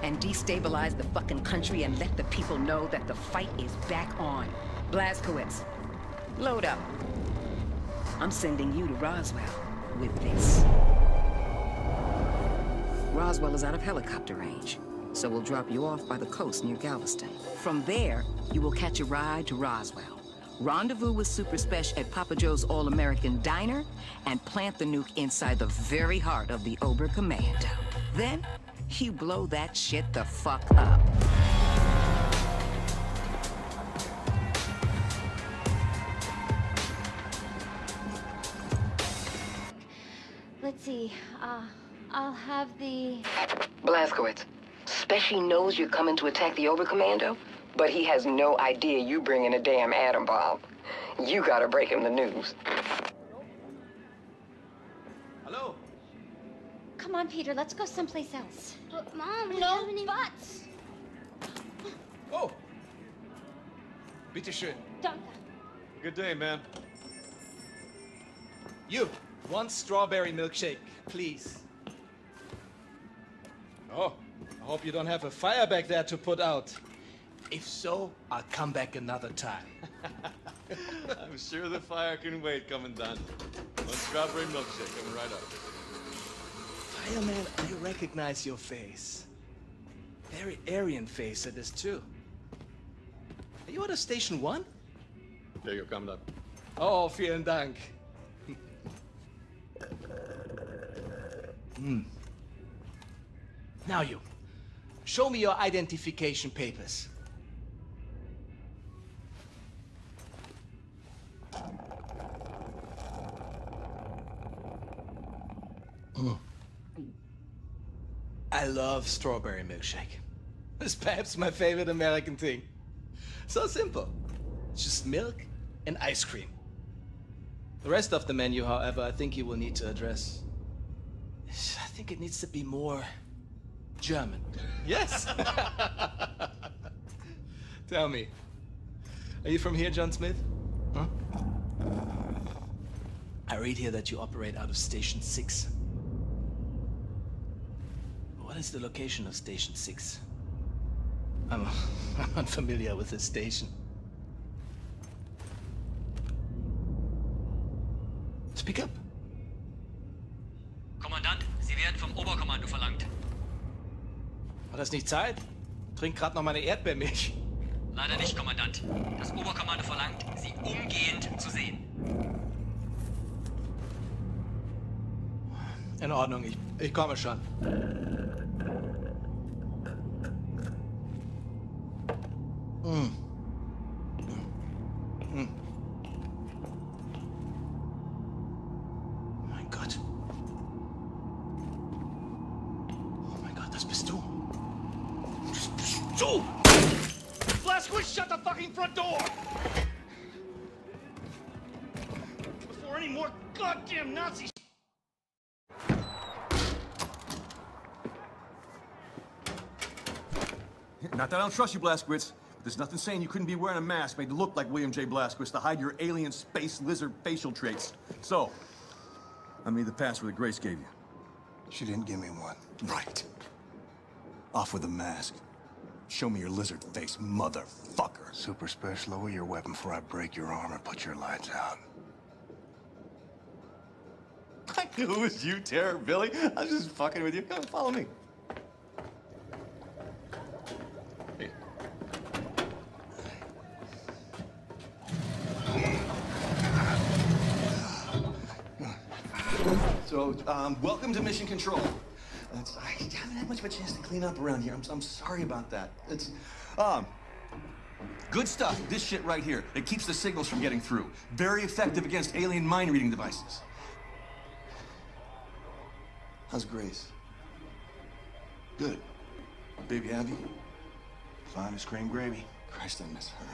and destabilize the fucking country and let the people know that the fight is back on. Blazkowicz, load up. I'm sending you to Roswell with this. Roswell is out of helicopter range, so we'll drop you off by the coast near Galveston. From there, you will catch a ride to Roswell. Rendezvous with Super Spesh at Papa Joe's All-American Diner, and plant the nuke inside the very heart of the Oberkommando. Then, you blow that shit the fuck up. Let's see, I'll have the... Blazkowicz, Spesh knows you're coming to attack the Oberkommando, but he has no idea you bringing a damn atom bomb. You gotta break him the news. Come on, Peter, let's go someplace else. But Mom, No buts! Oh! Bitte schön. Danke. Good day, man. You, one strawberry milkshake, please. Oh, I hope you don't have a fire back there to put out. If so, I'll come back another time. I'm sure the fire can wait, Commandant. One strawberry milkshake coming right up. Fireman, I recognize your face. Very Aryan face it is too. Are you at a Station 1? There you go, Commandant. Oh, vielen Dank. Now you, show me your identification papers. I love strawberry milkshake. It's perhaps my favorite American thing. So simple. It's just milk and ice cream. The rest of the menu, however, I think you will need to address. I think it needs to be more German. Yes. Tell me, are you from here, John Smith? Huh? I read here that you operate out of Station 6. What is the location of Station 6? I'm unfamiliar with this station. Speak up. Kommandant, Sie werden vom Oberkommando verlangt. War das nicht Zeit? Trink grad noch meine Erdbeermilch. Leider nicht, Kommandant. Das Oberkommando verlangt, Sie umgehend zu sehen. In Ordnung, ich komme schon. Mein Gott. Oh mein Gott, das bist du. Das bist du! Blazkowicz, shut the fucking front door! Before any more goddamn Nazis. Not that I don't trust you, Blazkowicz, but there's nothing saying you couldn't be wearing a mask made to look like William J. Blazkowicz to hide your alien space lizard facial traits. So, I made the password that Grace gave you. She didn't give me one. Right. Off with the mask. Show me your lizard face, motherfucker. Super Special, lower your weapon before I break your arm or put your lights out. I knew it was you, Terror Billy. I was just fucking with you. Come on, follow me. So, welcome to Mission Control. I haven't had much of a chance to clean up around here. I'm sorry about that. It's, good stuff. This shit right here. It keeps the signals from getting through. Very effective against alien mind-reading devices. How's Grace? Good. Baby Abby? Fine as cream gravy. Christ, I miss her.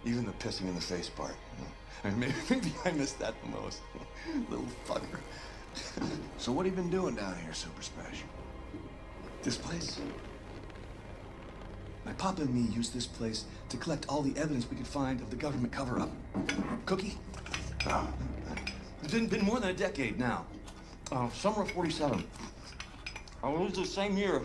Even the pissing in the face part. I mean, maybe I missed that the most. Little fucker. So what have you been doing down here, Super Special? This place? My papa and me used this place to collect all the evidence we could find of the government cover-up. Cookie? It's been more than a decade now. Summer of '47. It was the same year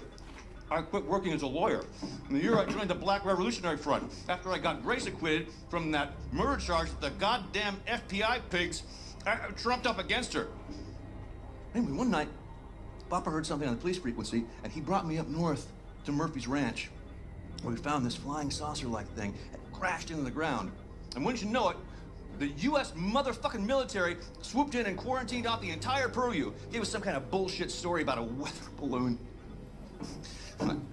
I quit working as a lawyer. In the year I joined the Black Revolutionary Front, after I got Grace acquitted from that murder charge that the goddamn FBI pigs trumped up against her. Anyway, one night, Papa heard something on the police frequency, and he brought me up north to Murphy's Ranch, where we found this flying saucer-like thing that crashed into the ground. And wouldn't you know it, the U.S. motherfucking military swooped in and quarantined out the entire purview. Gave us some kind of bullshit story about a weather balloon.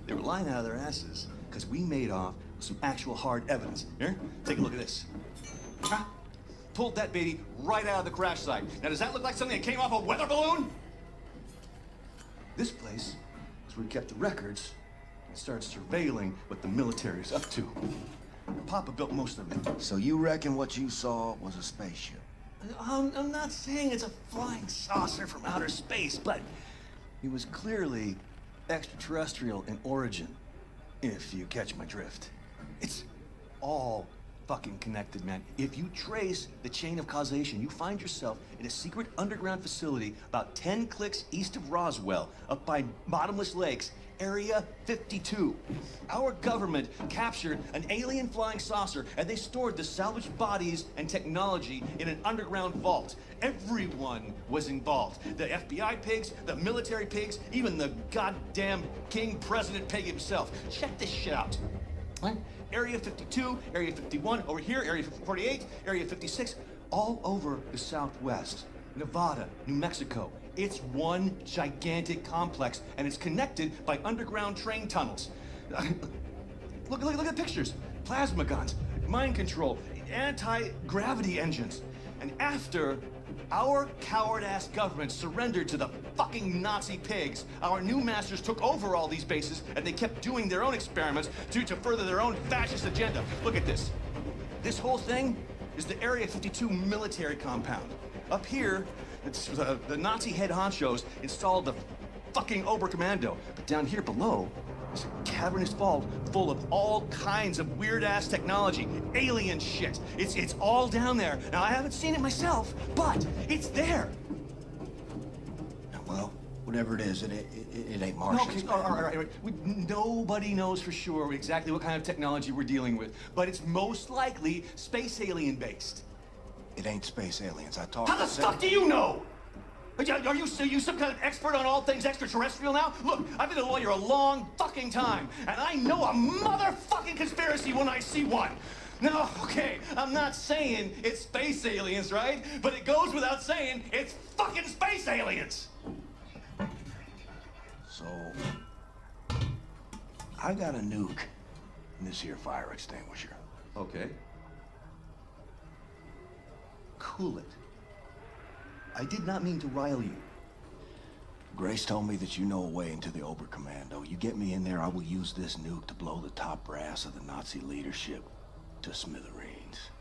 They were lying out of their asses because we made off with some actual hard evidence. Here, take a look at this. Pulled that baby right out of the crash site. Now, does that look like something that came off a weather balloon? This place is where we kept the records and started surveilling what the military's up to. Papa built most of it. So you reckon what you saw was a spaceship? I'm not saying it's a flying saucer from outer space, but He was clearly extraterrestrial in origin, if you catch my drift. It's all fucking connected, man. If you trace the chain of causation, you find yourself in a secret underground facility about 10 clicks east of Roswell, up by Bottomless Lakes, Area 52. Our government captured an alien flying saucer, and they stored the salvaged bodies and technology in an underground vault. Everyone was involved. The FBI pigs, the military pigs, even the goddamn King President Pig himself. Check this shit out. What? Area 52, Area 51, over here, Area 48, Area 56, all over the Southwest. Nevada, New Mexico. It's one gigantic complex, and it's connected by underground train tunnels. Look at the pictures. Plasma guns, mind control, anti-gravity engines. And after our coward-ass government surrendered to the fucking Nazi pigs, our new masters took over all these bases, and they kept doing their own experiments to further their own fascist agenda. Look at this. This whole thing is the Area 52 military compound. Up here, it's the Nazi head honchos installed the fucking Oberkommando. But down here below, is a cavernous vault full of all kinds of weird-ass technology, alien shit. It's all down there. Now, I haven't seen it myself, but it's there. Well, whatever it is, it ain't Martian. Okay, all right. Nobody knows for sure exactly what kind of technology we're dealing with, but it's most likely space alien-based. It ain't space aliens. I talked How the fuck do you know? Are you some kind of expert on all things extraterrestrial now? Look, I've been a lawyer a long fucking time, and I know a motherfucking conspiracy when I see one. Now, okay, I'm not saying it's space aliens, right? But it goes without saying it's fucking space aliens. So, I got a nuke in this here fire extinguisher. Okay. Cool it. I did not mean to rile you. Grace told me that you know a way into the Oberkommando. You get me in there, I will use this nuke to blow the top brass of the Nazi leadership to smithereens.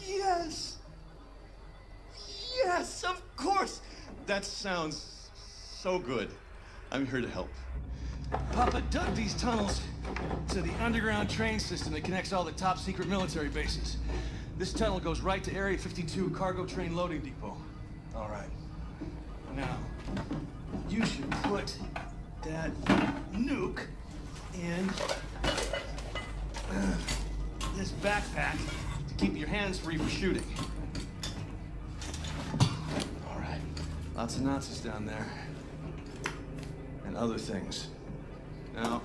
Yes! Yes, of course! That sounds so good. I'm here to help. Papa dug these tunnels to the underground train system that connects all the top secret military bases. This tunnel goes right to Area 52 cargo train loading depot. All right. Now, you should put that nuke in this backpack to keep your hands free for shooting. All right. Lots of Nazis down there. And other things. Now,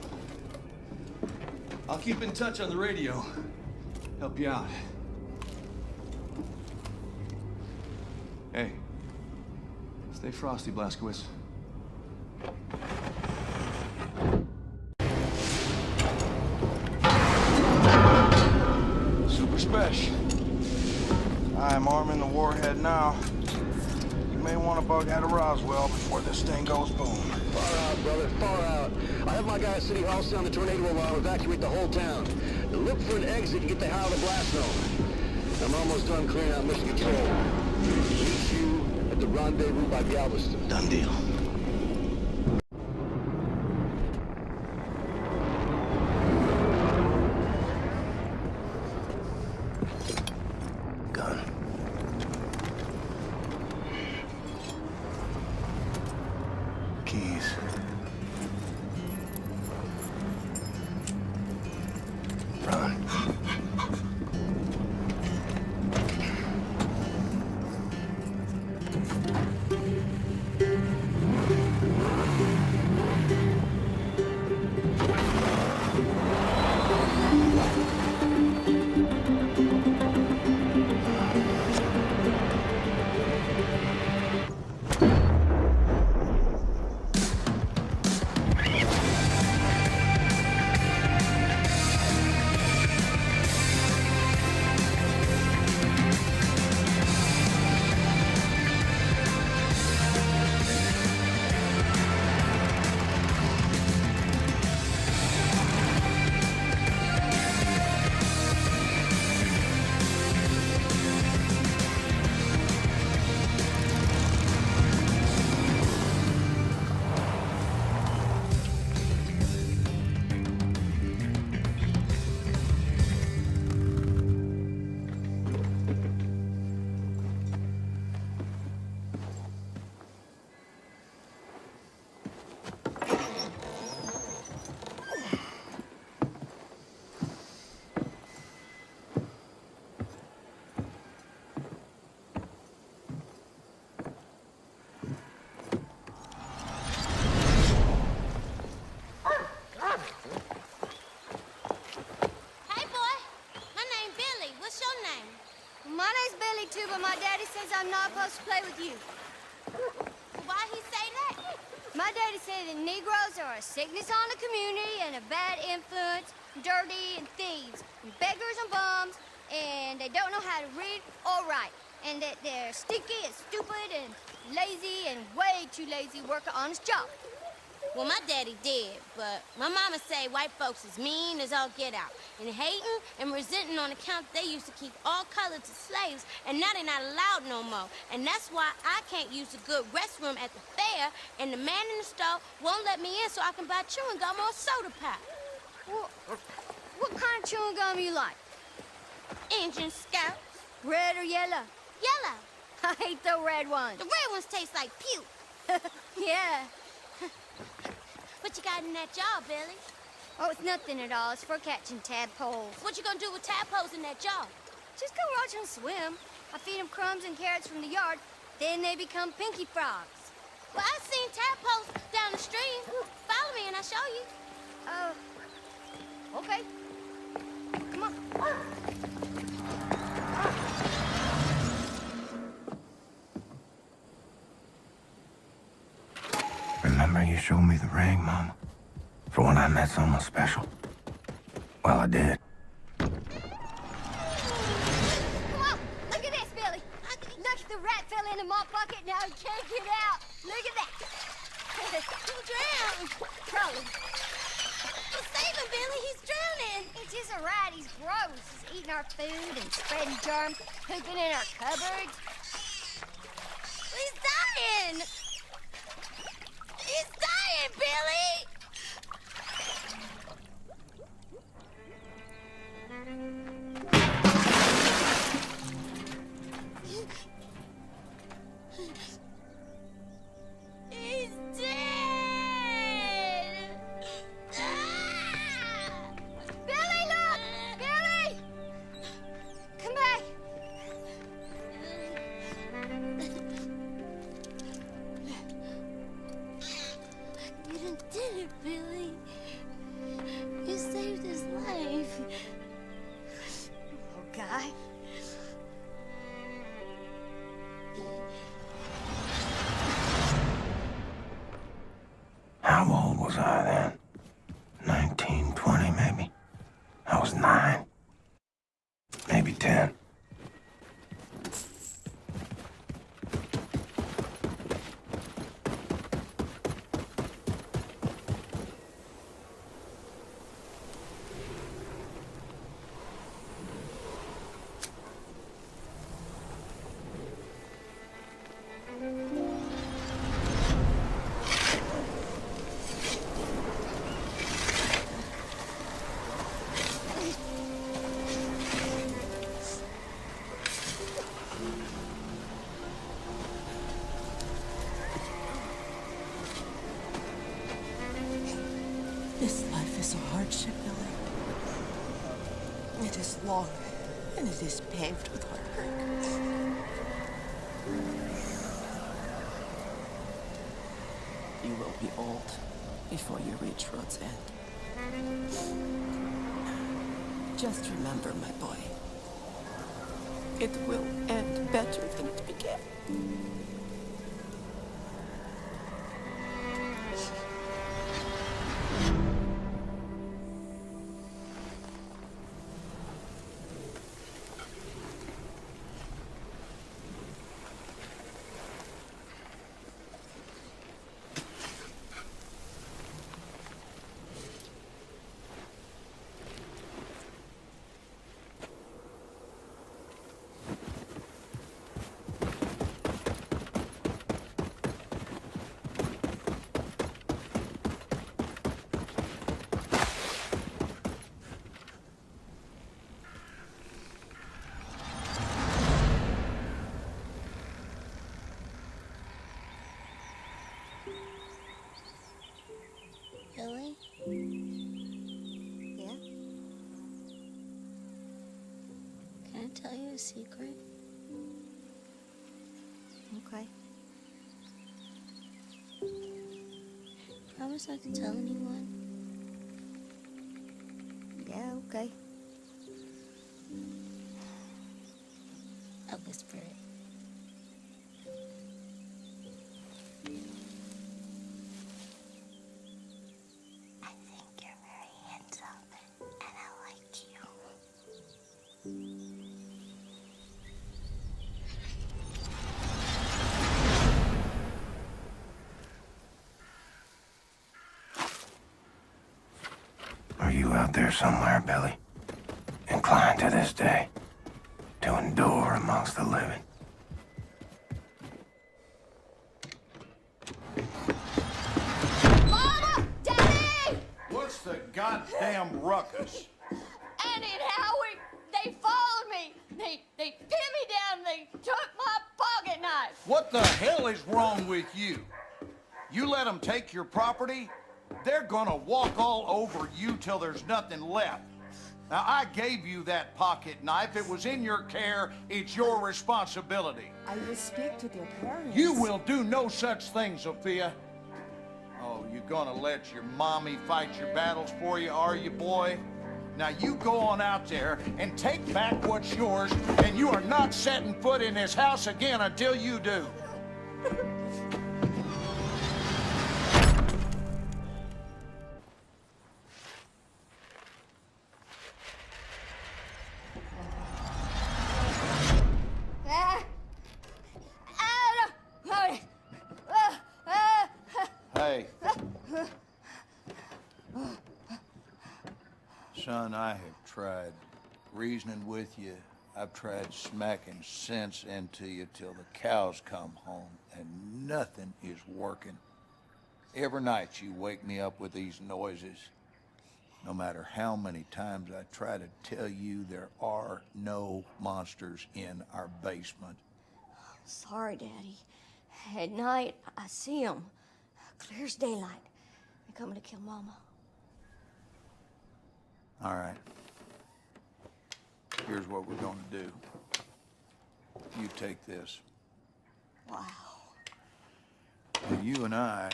I'll keep in touch on the radio. Help you out. Hey, stay frosty, Blazkowicz. Super special. I'm arming the warhead now. You may want to bug out of Roswell before this thing goes boom. Far out, brother, far out. I have my guys at City Hall sound the tornado alarm, evacuate the whole town. Look for an exit and get the hell out of the blast zone. I'm almost done clearing out mission control. Meet you at the rendezvous by Galveston. Done deal. Gun. Keys. Run. I'm not supposed to play with you. Why'd he say that? My daddy said that Negroes are a sickness on the community and a bad influence, dirty and thieves, and beggars and bums, and they don't know how to read or write, and that they're stinky and stupid and lazy and way too lazy to work an honest job. Well, my daddy did, but my mama say white folks is mean as all get out, and hating and resenting on account they used to keep all colors of slaves, and now they're not allowed no more. And that's why I can't use a good restroom at the fair, and the man in the store won't let me in so I can buy chewing gum or soda pop. Well, what kind of chewing gum you like? Injun Scouts. Red or yellow? Yellow. I hate the red ones. The red ones taste like puke. Yeah. What you got in that jar, Billy? Oh, it's nothing at all. It's for catching tadpoles. What you gonna do with tadpoles in that jar? Just go watch them swim. I feed them crumbs and carrots from the yard. Then they become pinky frogs. Well, I've seen tadpoles down the stream. Follow me and I'll show you. Okay. Come on. Remember you showed me the ring, Mama? For when I met someone special? Well, I did. Come on, look at this, Billy. Look, the rat fell into my bucket, now he can't get out. Look at that. He'll drown. Probably. Well, save him, Billy, he's drowning. It's just a rat, he's gross. He's eating our food and spreading germs, pooping in our cupboards. He's dying. He's dying, Billy! He's dead! Billy, look! Billy! Come back! You did it, Billy. You saved his life. Oh, guy. How old was I then? 19, 20 maybe? I was 9. Maybe 10. This life is a hardship, Billy. It is long, and it is paved with heartbreak. You will be old before you reach road's end. Just remember, my boy, it will end better than it began. Billy? Yeah? Can I tell you a secret? Okay. Promise not to tell anyone. Yeah, okay. I'll whisper it. Are you out there somewhere, Billy? Inclined to this day to endure amongst the living? Mama! Daddy! What's the goddamn ruckus? Annie and Howie, they followed me. They pinned me down. They took my pocket knife. What the hell is wrong with you? You let them take your property, they're gonna walk all over you till there's nothing left. Now, I gave you that pocket knife. It was in your care. It's your responsibility. I will speak to their parents. You will do no such thing, Sophia. Oh, you gonna let your mommy fight your battles for you, are you, boy? Now, you go on out there and take back what's yours, and you are not setting foot in this house again until you do. Hey. Son, I have tried reasoning with you. I've tried smacking sense into you till the cows come home, and nothing is working. Every night you wake me up with these noises. No matter how many times I try to tell you there are no monsters in our basement. Sorry, Daddy. At night, I see them. Clear as daylight. They're coming to kill Mama. All right. Here's what we're gonna do. You take this. Wow. Now, you and I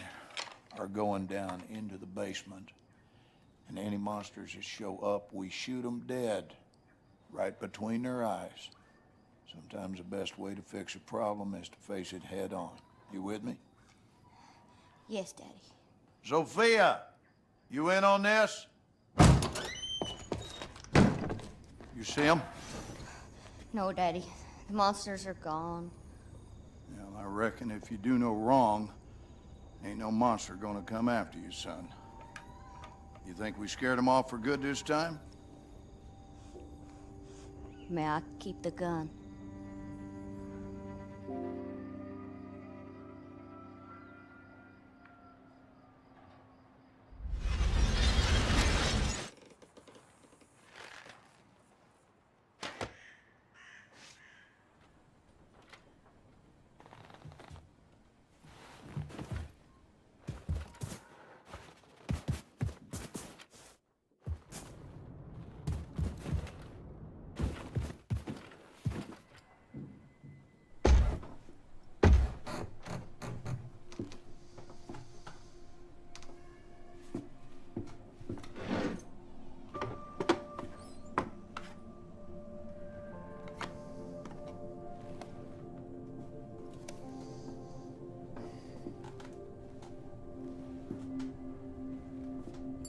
are going down into the basement, and any monsters that show up, we shoot them dead, right between their eyes. Sometimes the best way to fix a problem is to face it head on. You with me? Yes, Daddy. Sophia, you in on this? You see them? No, Daddy. The monsters are gone. Well, I reckon if you do no wrong, ain't no monster gonna come after you, son. You think we scared them off for good this time? May I keep the gun?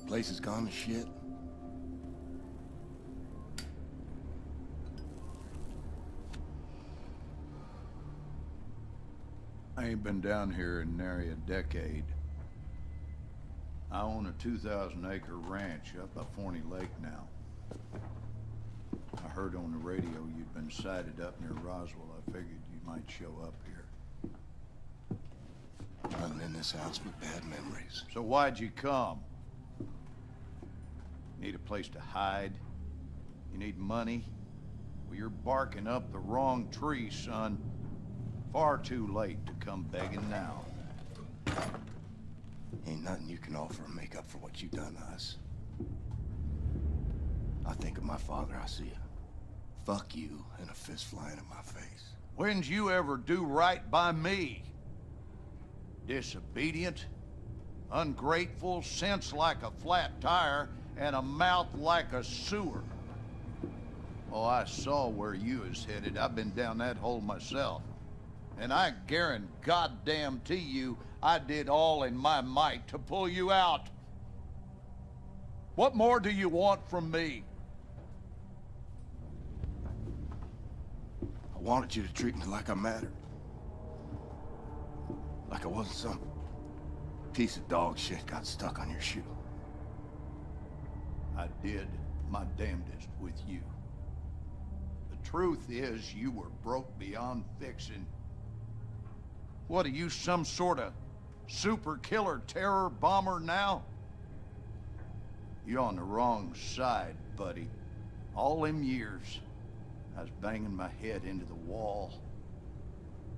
Place is gone to shit. I ain't been down here in nary a decade. I own a 2,000-acre ranch up by Forney Lake now. I heard on the radio you'd been sighted up near Roswell. I figured you might show up here. Nothing in this house but bad memories. So why'd you come? Need a place to hide? You need money? Well, you're barking up the wrong tree, son. Far too late to come begging now. Ain't nothing you can offer to make up for what you done to us. I think of my father, I see a fuck you and a fist flying in my face. When'd you ever do right by me? Disobedient, ungrateful, sense like a flat tire, and a mouth like a sewer. Oh, I saw where you was headed. I've been down that hole myself. And I guarantee you, I did all in my might to pull you out. What more do you want from me? I wanted you to treat me like I mattered. Like I wasn't some piece of dog shit got stuck on your shoe. I did my damnedest with you. The truth is, you were broke beyond fixing. What are you, some sort of super killer terror bomber now? You're on the wrong side, buddy. All them years, I was banging my head into the wall,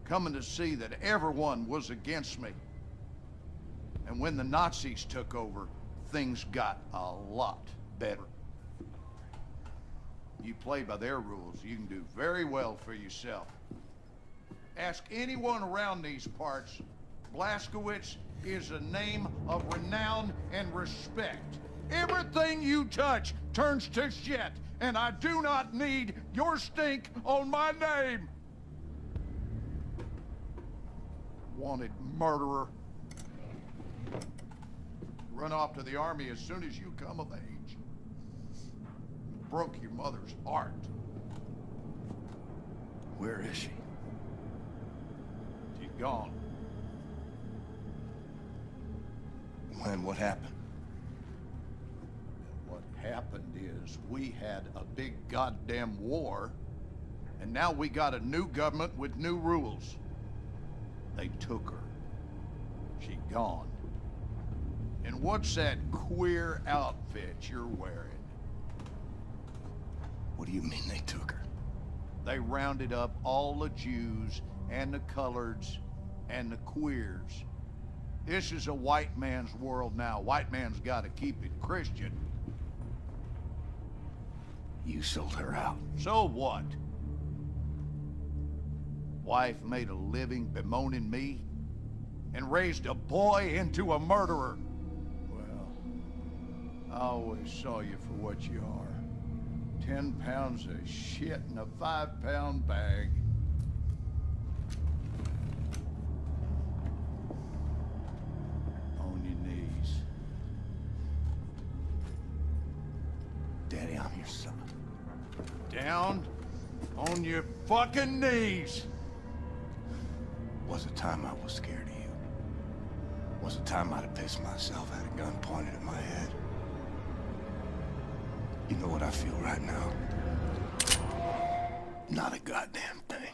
coming to see that everyone was against me. And when the Nazis took over, things got a lot better. You play by their rules, you can do very well for yourself. Ask anyone around these parts, Blazkowicz is a name of renown and respect. Everything you touch turns to shit, and I do not need your stink on my name. Wanted murderer. Run off to the army as soon as you come of age. Broke your mother's heart. Where is she? She's gone. When? What happened? What happened is we had a big goddamn war, and now we got a new government with new rules. They took her. She gone. And what's that queer outfit you're wearing? What do you mean they took her? They rounded up all the Jews and the coloreds and the queers. This is a white man's world now. White man's got to keep it Christian. You sold her out. So what? Wife made a living bemoaning me and raised a boy into a murderer. Well, I always saw you for what you are. 10 pounds of shit in a 5-pound bag. On your knees. Daddy, I'm your son. Down on your fucking knees. Was a time I was scared of you. Was a time I'd have pissed myself, had a gun pointed at my head. You know what I feel right now? Not a goddamn thing.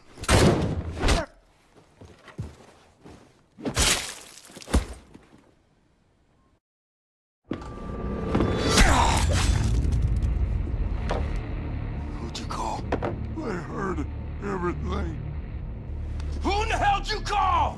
Who'd you call? I heard everything. Who in the hell'd you call?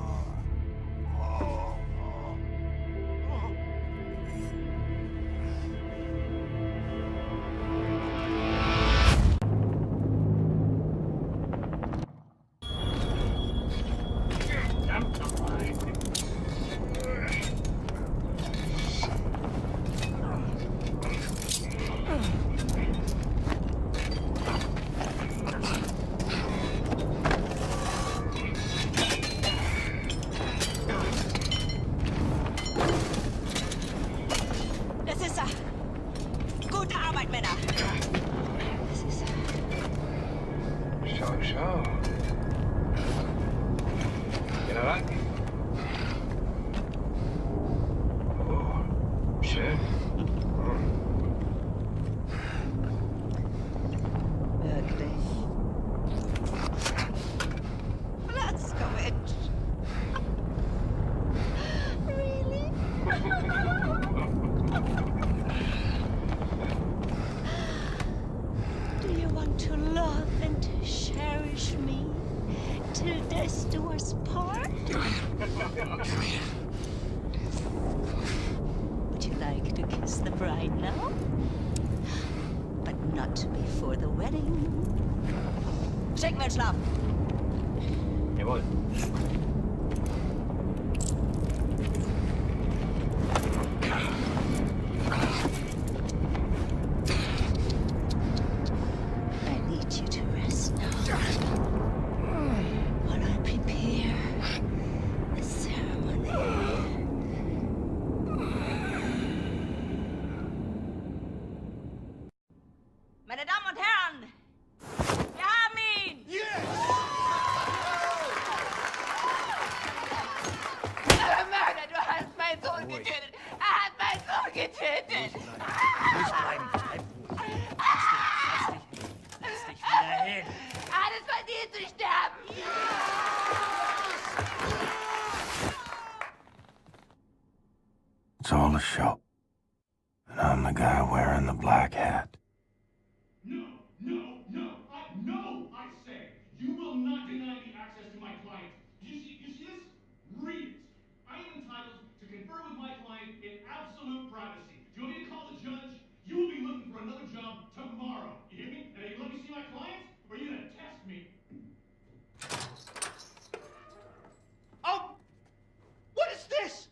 Would you like to kiss the bride now? But not before the wedding. Schick mir Schlaf! Jawohl. I need you to rest now. While I prepare the ceremony. Meine Damen und Herren, wir haben ihn! I'm the guy wearing the black hat. No, I say, you will not deny me access to my client. You see this? Read it. I am entitled to confer with my client in absolute privacy. Do you want me to call the judge? You will be looking for another job tomorrow. You hear me? And are you gonna let me see my client? Or are you gonna test me? Oh! What is this?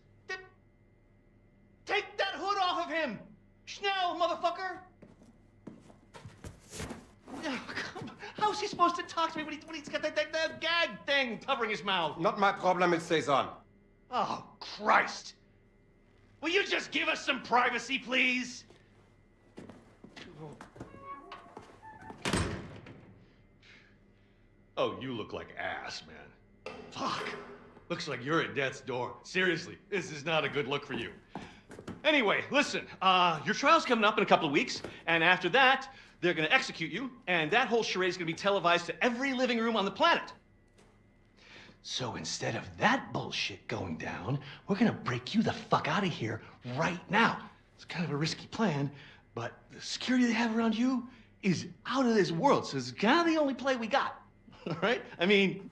Take that hood off of him! Schnell, motherfucker! Oh, come on. How's he supposed to talk to me when he's got that gag thing covering his mouth? Not my problem, it stays on. Oh, Christ! Will you just give us some privacy, please? Oh, you look like ass, man. Fuck. Looks like you're at death's door. Seriously, this is not a good look for you. Anyway, listen, your trial's coming up in a couple of weeks, and after that, they're gonna execute you, and that whole charade is gonna be televised to every living room on the planet. So instead of that bullshit going down, we're gonna break you the fuck out of here right now. It's kind of a risky plan, but the security they have around you is out of this world, so it's kind of the only play we got, all right? I mean,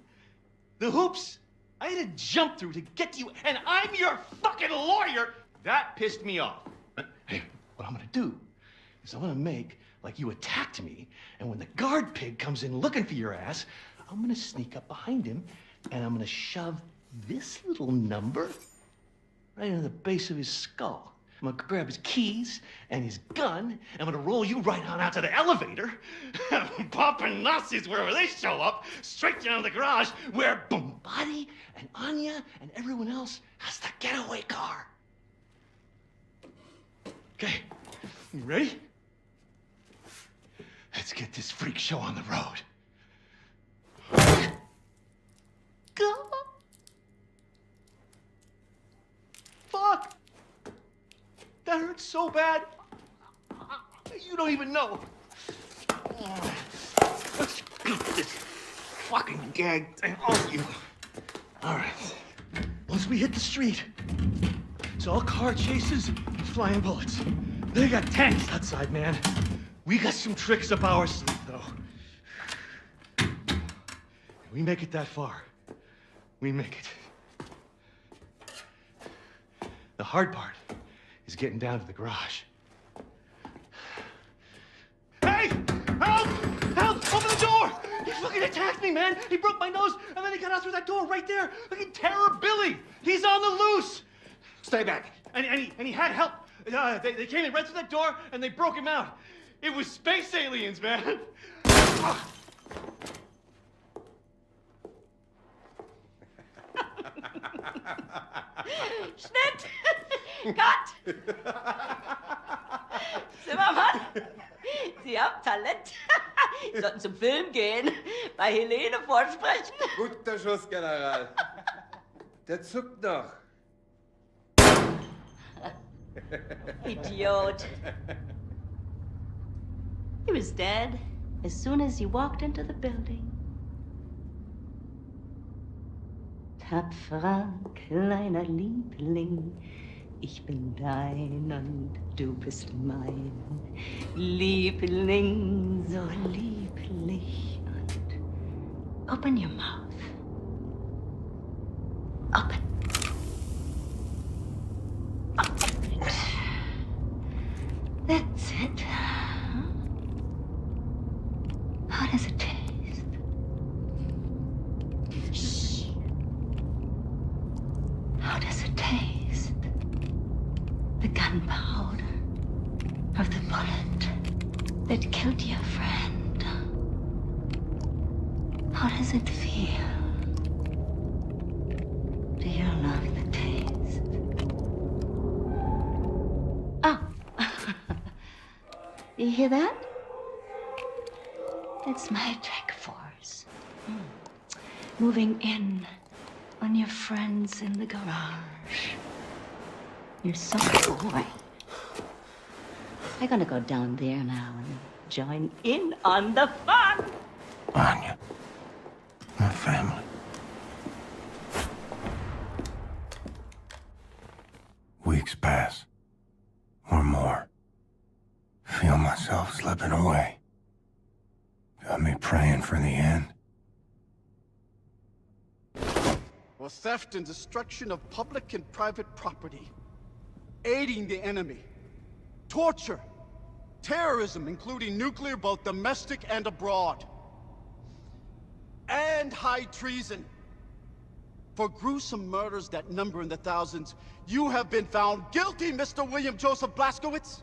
the hoops I had to jump through to get to you, and I'm your fucking lawyer. That pissed me off. Hey, what I'm gonna do is I'm gonna make like you attacked me, and when the guard pig comes in looking for your ass, I'm gonna sneak up behind him, and I'm gonna shove this little number right into the base of his skull. I'm gonna grab his keys and his gun, and I'm gonna roll you right on out to the elevator, popping Nazis wherever they show up, straight down to the garage where Bombati and Anya and everyone else has the getaway car. Okay, you ready? Let's get this freak show on the road. Go! Fuck! That hurts so bad. You don't even know. Let's get this fucking gag thing off you. All right. Once we hit the street, it's all car chases, flying bullets. They got tanks outside, man. We got some tricks up our sleeve, though. We make it that far. We make it. The hard part is getting down to the garage. Hey! Help! Help! Open the door! He fucking attacked me, man! He broke my nose, and then he got out through that door right there! Fucking Terror Billy! He's on the loose! Stay back. And he had help. They came in right through that door, and they broke him out. It was space aliens, man! Schnitt! Cut! Zimmermann, Sie haben Talent. Sie sollten zum Film gehen, bei Helene vorsprechen. Guter Schuss, General. Der zuckt noch. Idiot. He was dead as soon as you walked into the building. Tapferer kleiner Liebling, ich bin dein und du bist mein. Liebling, so lieblich und open your mouth. Open. Open it. That's it. How does it taste? Shh. How does it taste? The gunpowder of the bullet that killed your friend. How does it feel? Do you love the taste? Oh. You hear that? It's my attack force. Moving in on your friends in the garage. You're so boy. I'm gonna go down there now and join in on the fun. Anya, my family. Weeks pass, or more. feel myself slipping away. Got me praying for the end. For theft and destruction of public and private property, aiding the enemy, torture, terrorism, including nuclear, both domestic and abroad, and high treason. For gruesome murders that number in the thousands, you have been found guilty, Mr. William Joseph Blazkowicz.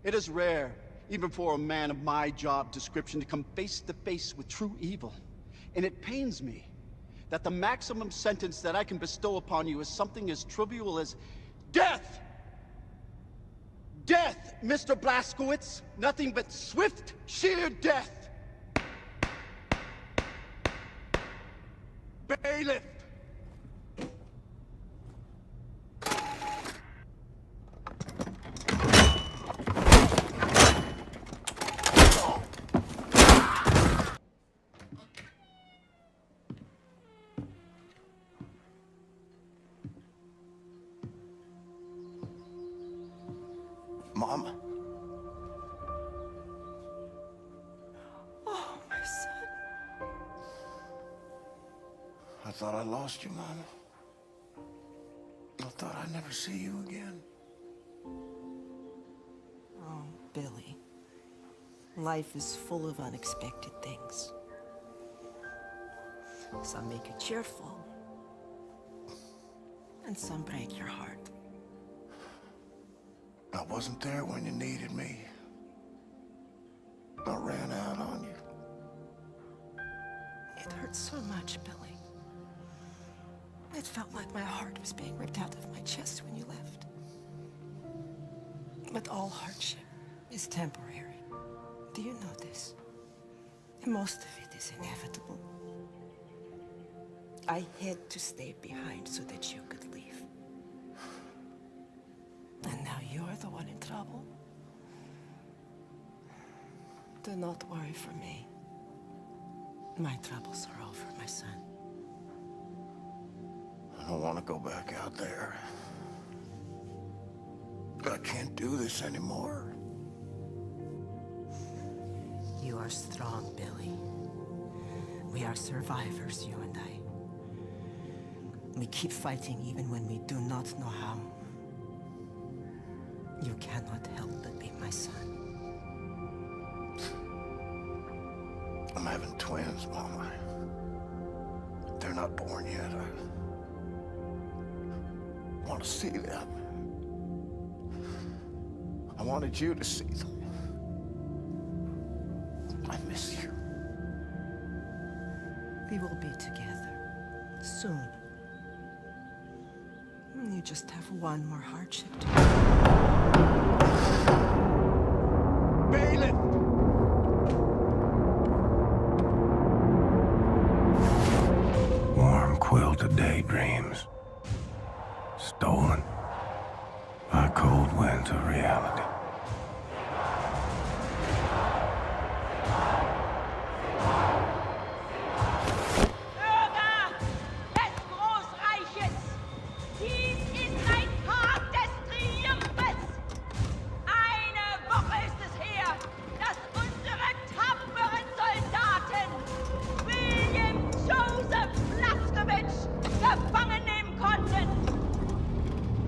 It is rare, even for a man of my job description, to come face to face with true evil. And it pains me that the maximum sentence that I can bestow upon you is something as trivial as death! Death, Mr. Blazkowicz! Nothing but swift, sheer death! Bailiff! Mom? Oh, my son. I thought I lost you, Mama. I thought I'd never see you again. Oh, Billy. Life is full of unexpected things. Some make you cheerful, and some break your heart. I wasn't there when you needed me. I ran out on you. It hurt so much, Billy. It felt like my heart was being ripped out of my chest when you left. But all hardship is temporary. Do you know this? Most of it is inevitable. I had to stay behind so that you could leave. And now you're the one in trouble. Do not worry for me. My troubles are over, my son. I don't want to go back out there. But I can't do this anymore. You are strong, Billy. We are survivors, you and I. We keep fighting even when we do not know how. You cannot help but be my son. I'm having twins, Mama. They're not born yet. I want to see them. I wanted you to see them. I miss you. We will be together soon. You just have one more hardship to Bailiff! Warm quilted daydreams. Stolen by cold winds of reality. Gefangen nehmen konnten.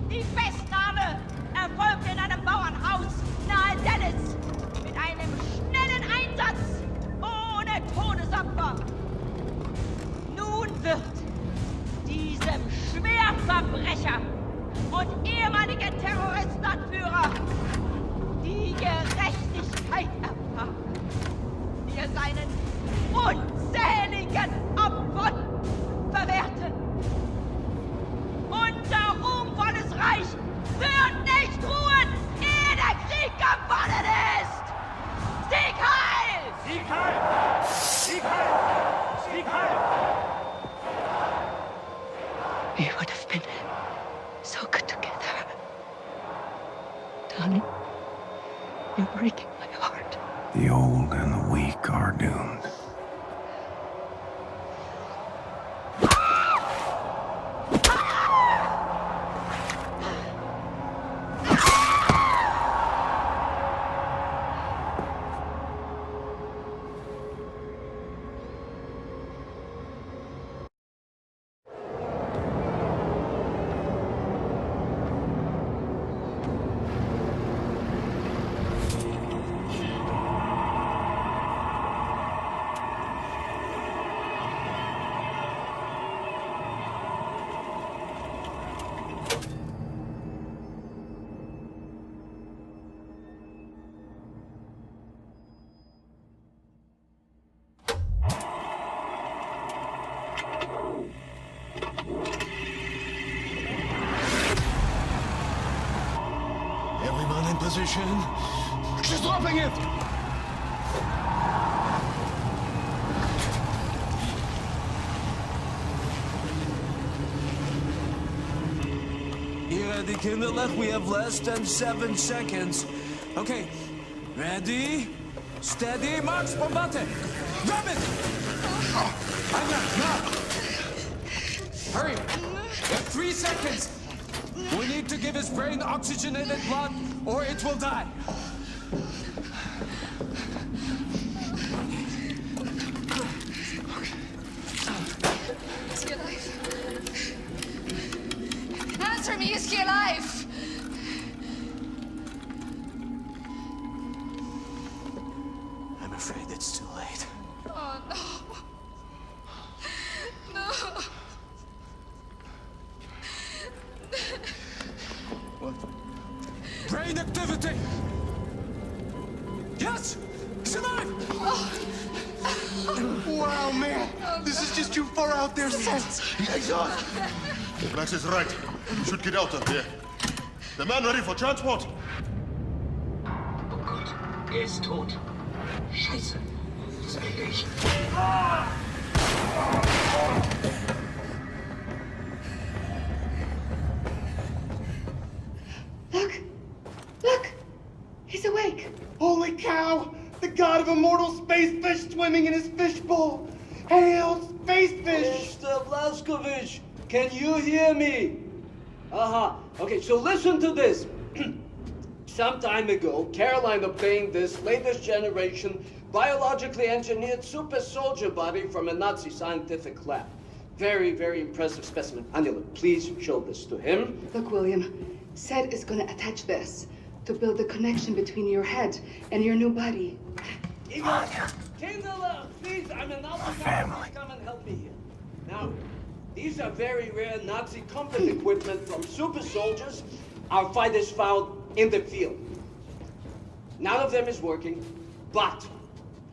Die Festnahme erfolgte in einem Bauernhaus nahe Dallas mit einem schnellen Einsatz ohne Todesopfer. Nun wird diesem Schwerverbrecher und ehemaligen Terroristenanführer die Gerechtigkeit erfahren, die er seinen unzähligen Opfern verwehrte. Unser ruhmvolles Reich wird nicht ruhen, ehe der Krieg gewonnen ist! Sieg heil! Sieg heil! Sieg heil! Sieg heil! We would have been so good together. Darling, you're breaking my heart. The old and the weak are doomed. position. She's dropping it! Ready, kinderlijk? We have less than 7 seconds. Okay, ready, steady, march, bombate! Grab it! Anya, now! Hurry! We have 3 seconds! We need to give his brain oxygenated blood, or it will die. Is he alive? Answer me, is he alive? I'm afraid it's too late. Oh, no. No. What? Brain activity! Yes! He's alive! Wow, man! This is just too far out there, sis! He's on! Max is right. We should get out of here. The man ready for transport? Oh Gott, ist tot. Scheiße. Das will ich. Look! Look! He's awake! Holy cow! The god of immortal space fish swimming in his fishbowl! Hail, space fish! Mr. Blazkowicz, can you hear me? Okay, so listen to this. Some time ago, Caroline obtained this latest generation biologically engineered super soldier body from a Nazi scientific lab. Very, very impressive specimen. Angela, please show this to him. Look, William, Seth is gonna attach this to build the connection between your head and your new body. Kindler, please, I'm an family. Come and help me here. Now, these are very rare Nazi combat equipment from super soldiers our fighters found in the field. None of them is working, but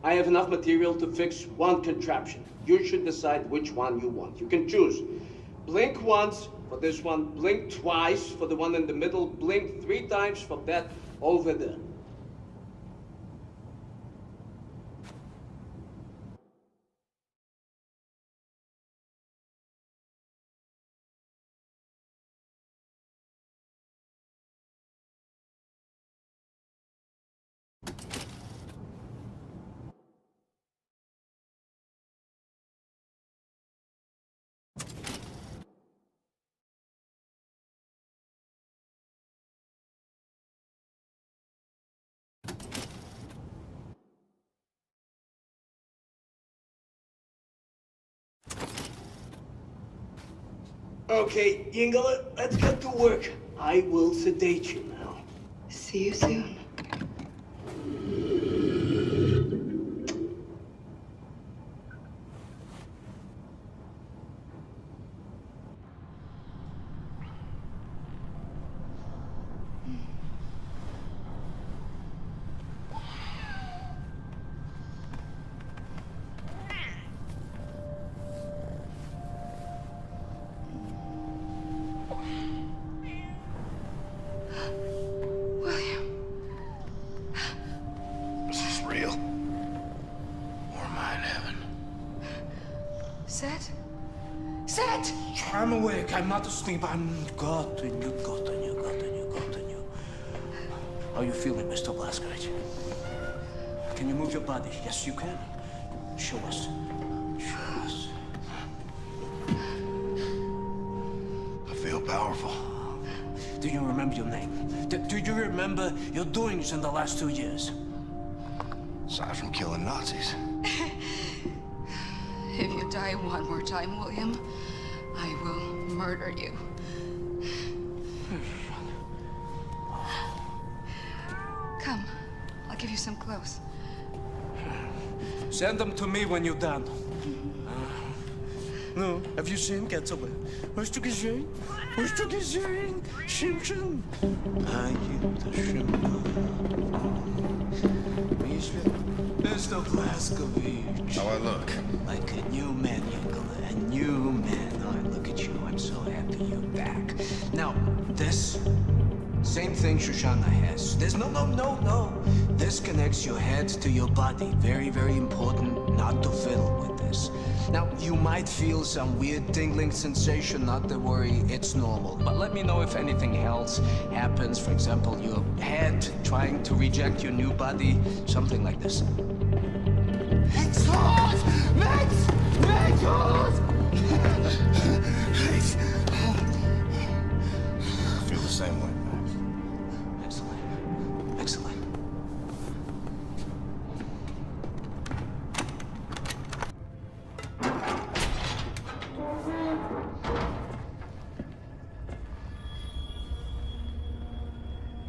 I have enough material to fix one contraption. You should decide which one you want. You can choose. Blink once for this one, blink twice for the one in the middle, blink 3 times for that over there. Okay, Yingler, let's get to work. I will sedate you now. See you soon. Seth? Seth! I'm awake. I'm not asleep. I'm got on you. How are you feeling, Mr. Blazkowicz? Can you move your body? Yes, you can. Show us. Show us. I feel powerful. Do you remember your name? Do you remember your doings in the last 2 years? Aside from killing Nazis. If you die one more time, William, I will murder you. Come, I'll give you some clothes. Send them to me when you're done. No, have you seen Getaway? Hast du gesehen? Hast du gesehen? Simpson? Mr. Blazkowicz. How I look? Like a new man, Yingler. A new man. Oh, look at you. I'm so happy you're back. Now, this Same thing Shoshana has. There's no. This connects your head to your body. Very, very important not to fiddle with this. Now, you might feel some weird tingling sensation. Not to worry, it's normal. But let me know if anything else happens. For example, your head trying to reject your new body. Something like this. It's hot! Max! Max, hot! I feel the same way, Max. Excellent.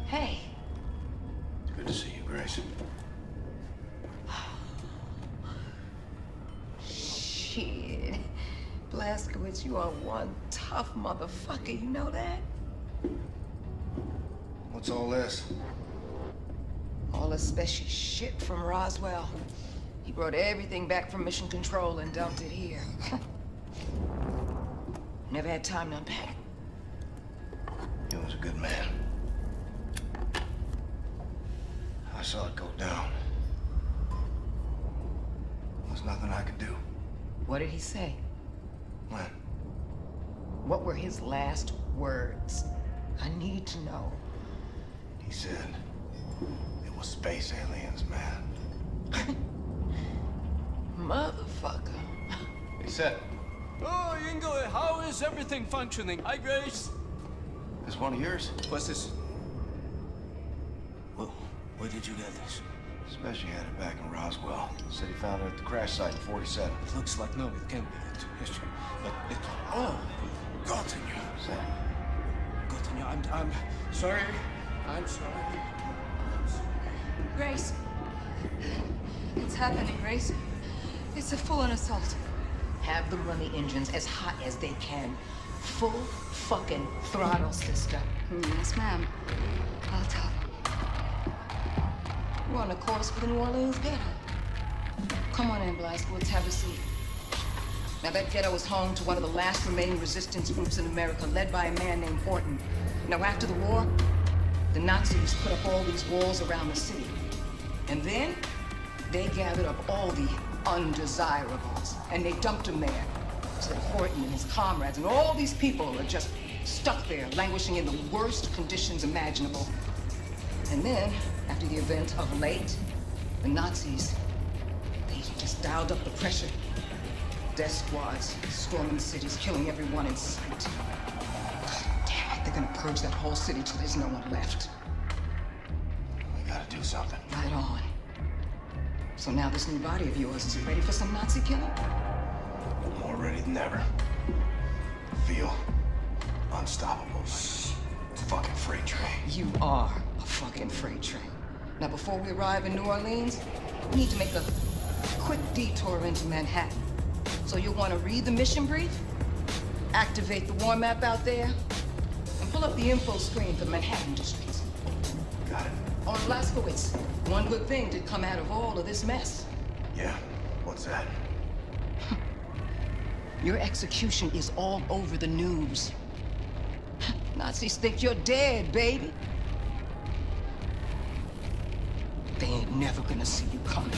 Hey. Good to see you, Grace. Shit. Blazkowicz, you are one tough motherfucker, you know that? What's all this? All the special shit from Roswell. He brought everything back from Mission Control and dumped it here. Never had time to unpack. He was a good man. I saw it go down. There was nothing I could do. What did he say? When? What were his last words? I need to know. He said it was space aliens, man. Motherfucker. He said, Oh, Ingo, how is everything functioning? Hi, Grace. this one of yours? What's this? Where did you get this? Special had it back in Roswell. Said he found it at the crash site in 47. It looks like no, it can't be it. History. But it. Oh, Gottenya. Say, Gottenya, I'm sorry. I'm sorry. Grace. It's happening, Grace. It's a full-on assault. Have them run the engines as hot as they can. Full fucking throttle, sister. Yes, ma'am. I'll tell them. We're on a course for the New Orleans ghetto. Come on in, Blazkowicz, have a seat. Now, that ghetto was home to one of the last remaining resistance groups in America, led by a man named Horton. Now, after the war, the Nazis put up all these walls around the city. And then, they gathered up all the undesirables, and they dumped them there. So that Horton and his comrades and all these people are just stuck there, languishing in the worst conditions imaginable. And then, after the event of late, the Nazis, they just dialed up the pressure. Death squads storming cities, killing everyone in sight. God damn it, they're gonna purge that whole city till there's no one left. we gotta do something. Right on. So now this new body of yours is ready for some Nazi killing? More ready than ever. Feel unstoppable. It's a fucking freight train. You are a fucking freight train. Now, before we arrive in New Orleans, we need to make a quick detour into Manhattan. So you'll want to read the mission brief, activate the war map out there, and pull up the info screen for the Manhattan districts. Got it. On Blazkowicz, one good thing did come out of all of this mess. Yeah, what's that? Your execution is all over the news. Nazis think you're dead, baby. They ain't never gonna see you coming.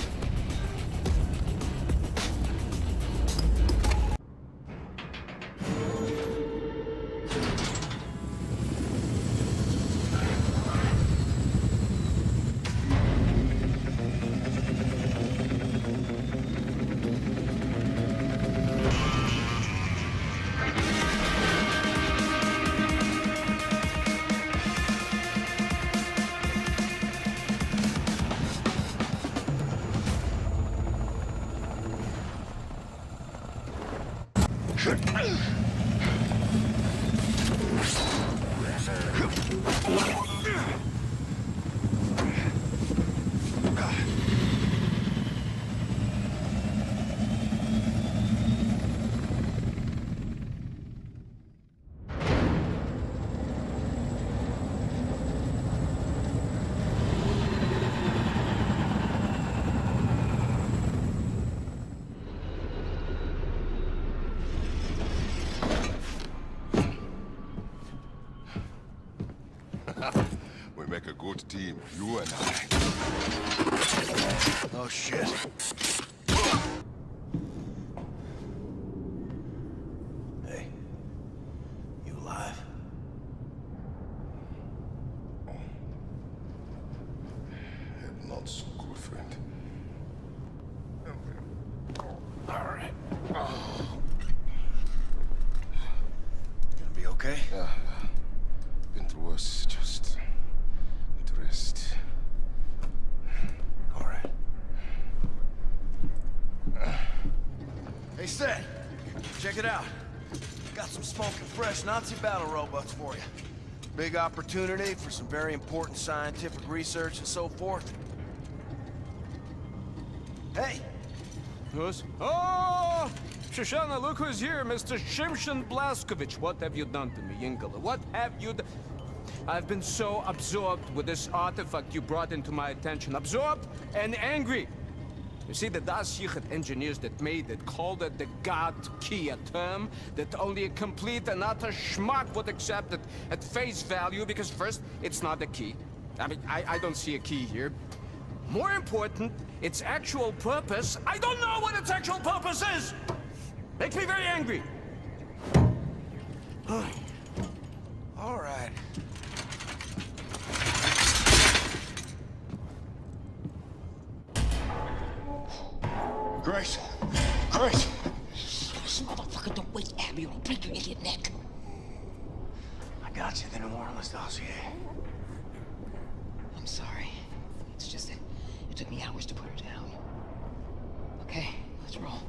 good team, you and I. Oh, shit. Hey, you alive? Not so good, friend. All right. Gonna be okay? Yeah. Been through worse, just need to rest. All right. Hey, Seth, check it out. Got some smoking fresh Nazi battle robots for you. Big opportunity for some very important scientific research and so forth. Hey! Yes? Oh! Shoshana, look who's here, Mr. Shimshon Blazkowicz. What have you done to me, Yinkala? What have you done? I've been so absorbed with this artifact you brought into my attention. Absorbed and angry. You see, the Das Yichud engineers that made it called it the God Key, a term that only a complete and utter schmuck would accept it at face value, because first, it's not a key. I mean, I don't see a key here. More important, its actual purpose. I don't know what its actual purpose is! Makes me very angry. All right. Grace! Grace! This motherfucker, don't wait, Abby, or I'll break your idiot neck. I got you the New Orleans dossier. I'm sorry. It's just that it took me hours to put her down. Okay, let's roll.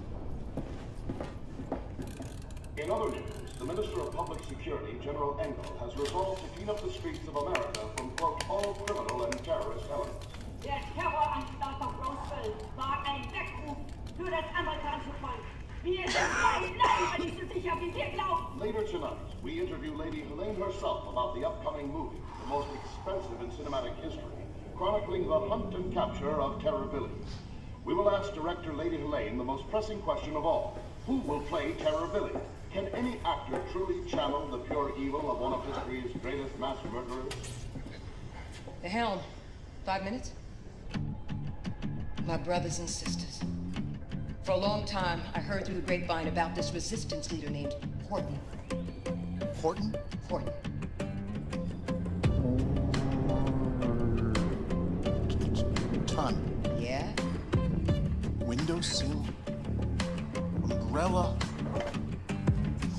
In other news, the Minister of Public Security, General Engel, has resolved to clean up the streets of America from, quote, all criminal and terrorist elements. Der Terroranschlag auf Roswell war ein Weckruf für das amerikanische Volk. Wir sind beinahe nicht so sicher, wie wir glauben. Later tonight, we interview Lady Helene herself about the upcoming movie, the most expensive in cinematic history, chronicling the hunt and capture of Terror Billy. We will ask director Lady Helene the most pressing question of all. Who will play Terror Billy? Can any actor truly channel the pure evil of one of history's greatest mass murderers? The helm. 5 minutes? My brothers and sisters. For a long time, I heard through the grapevine about this resistance leader named Horton. Horton? Horton. Ton. Yeah? Windowsill. Umbrella.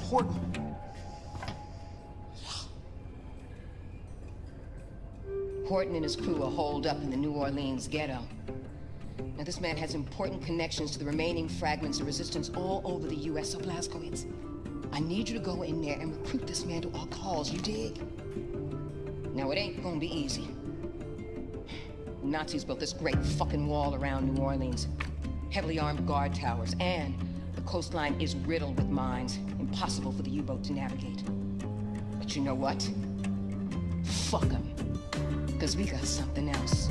Horton. Horton and his crew are holed up in the New Orleans ghetto. Now, this man has important connections to the remaining fragments of resistance all over the U.S., so Blazkowicz, I need you to go in there and recruit this man to our cause, you dig? Now, it ain't gonna be easy. The Nazis built this great fucking wall around New Orleans. Heavily armed guard towers, and the coastline is riddled with mines. Impossible for the U-boat to navigate. But you know what? Fuck them. Because we got something else.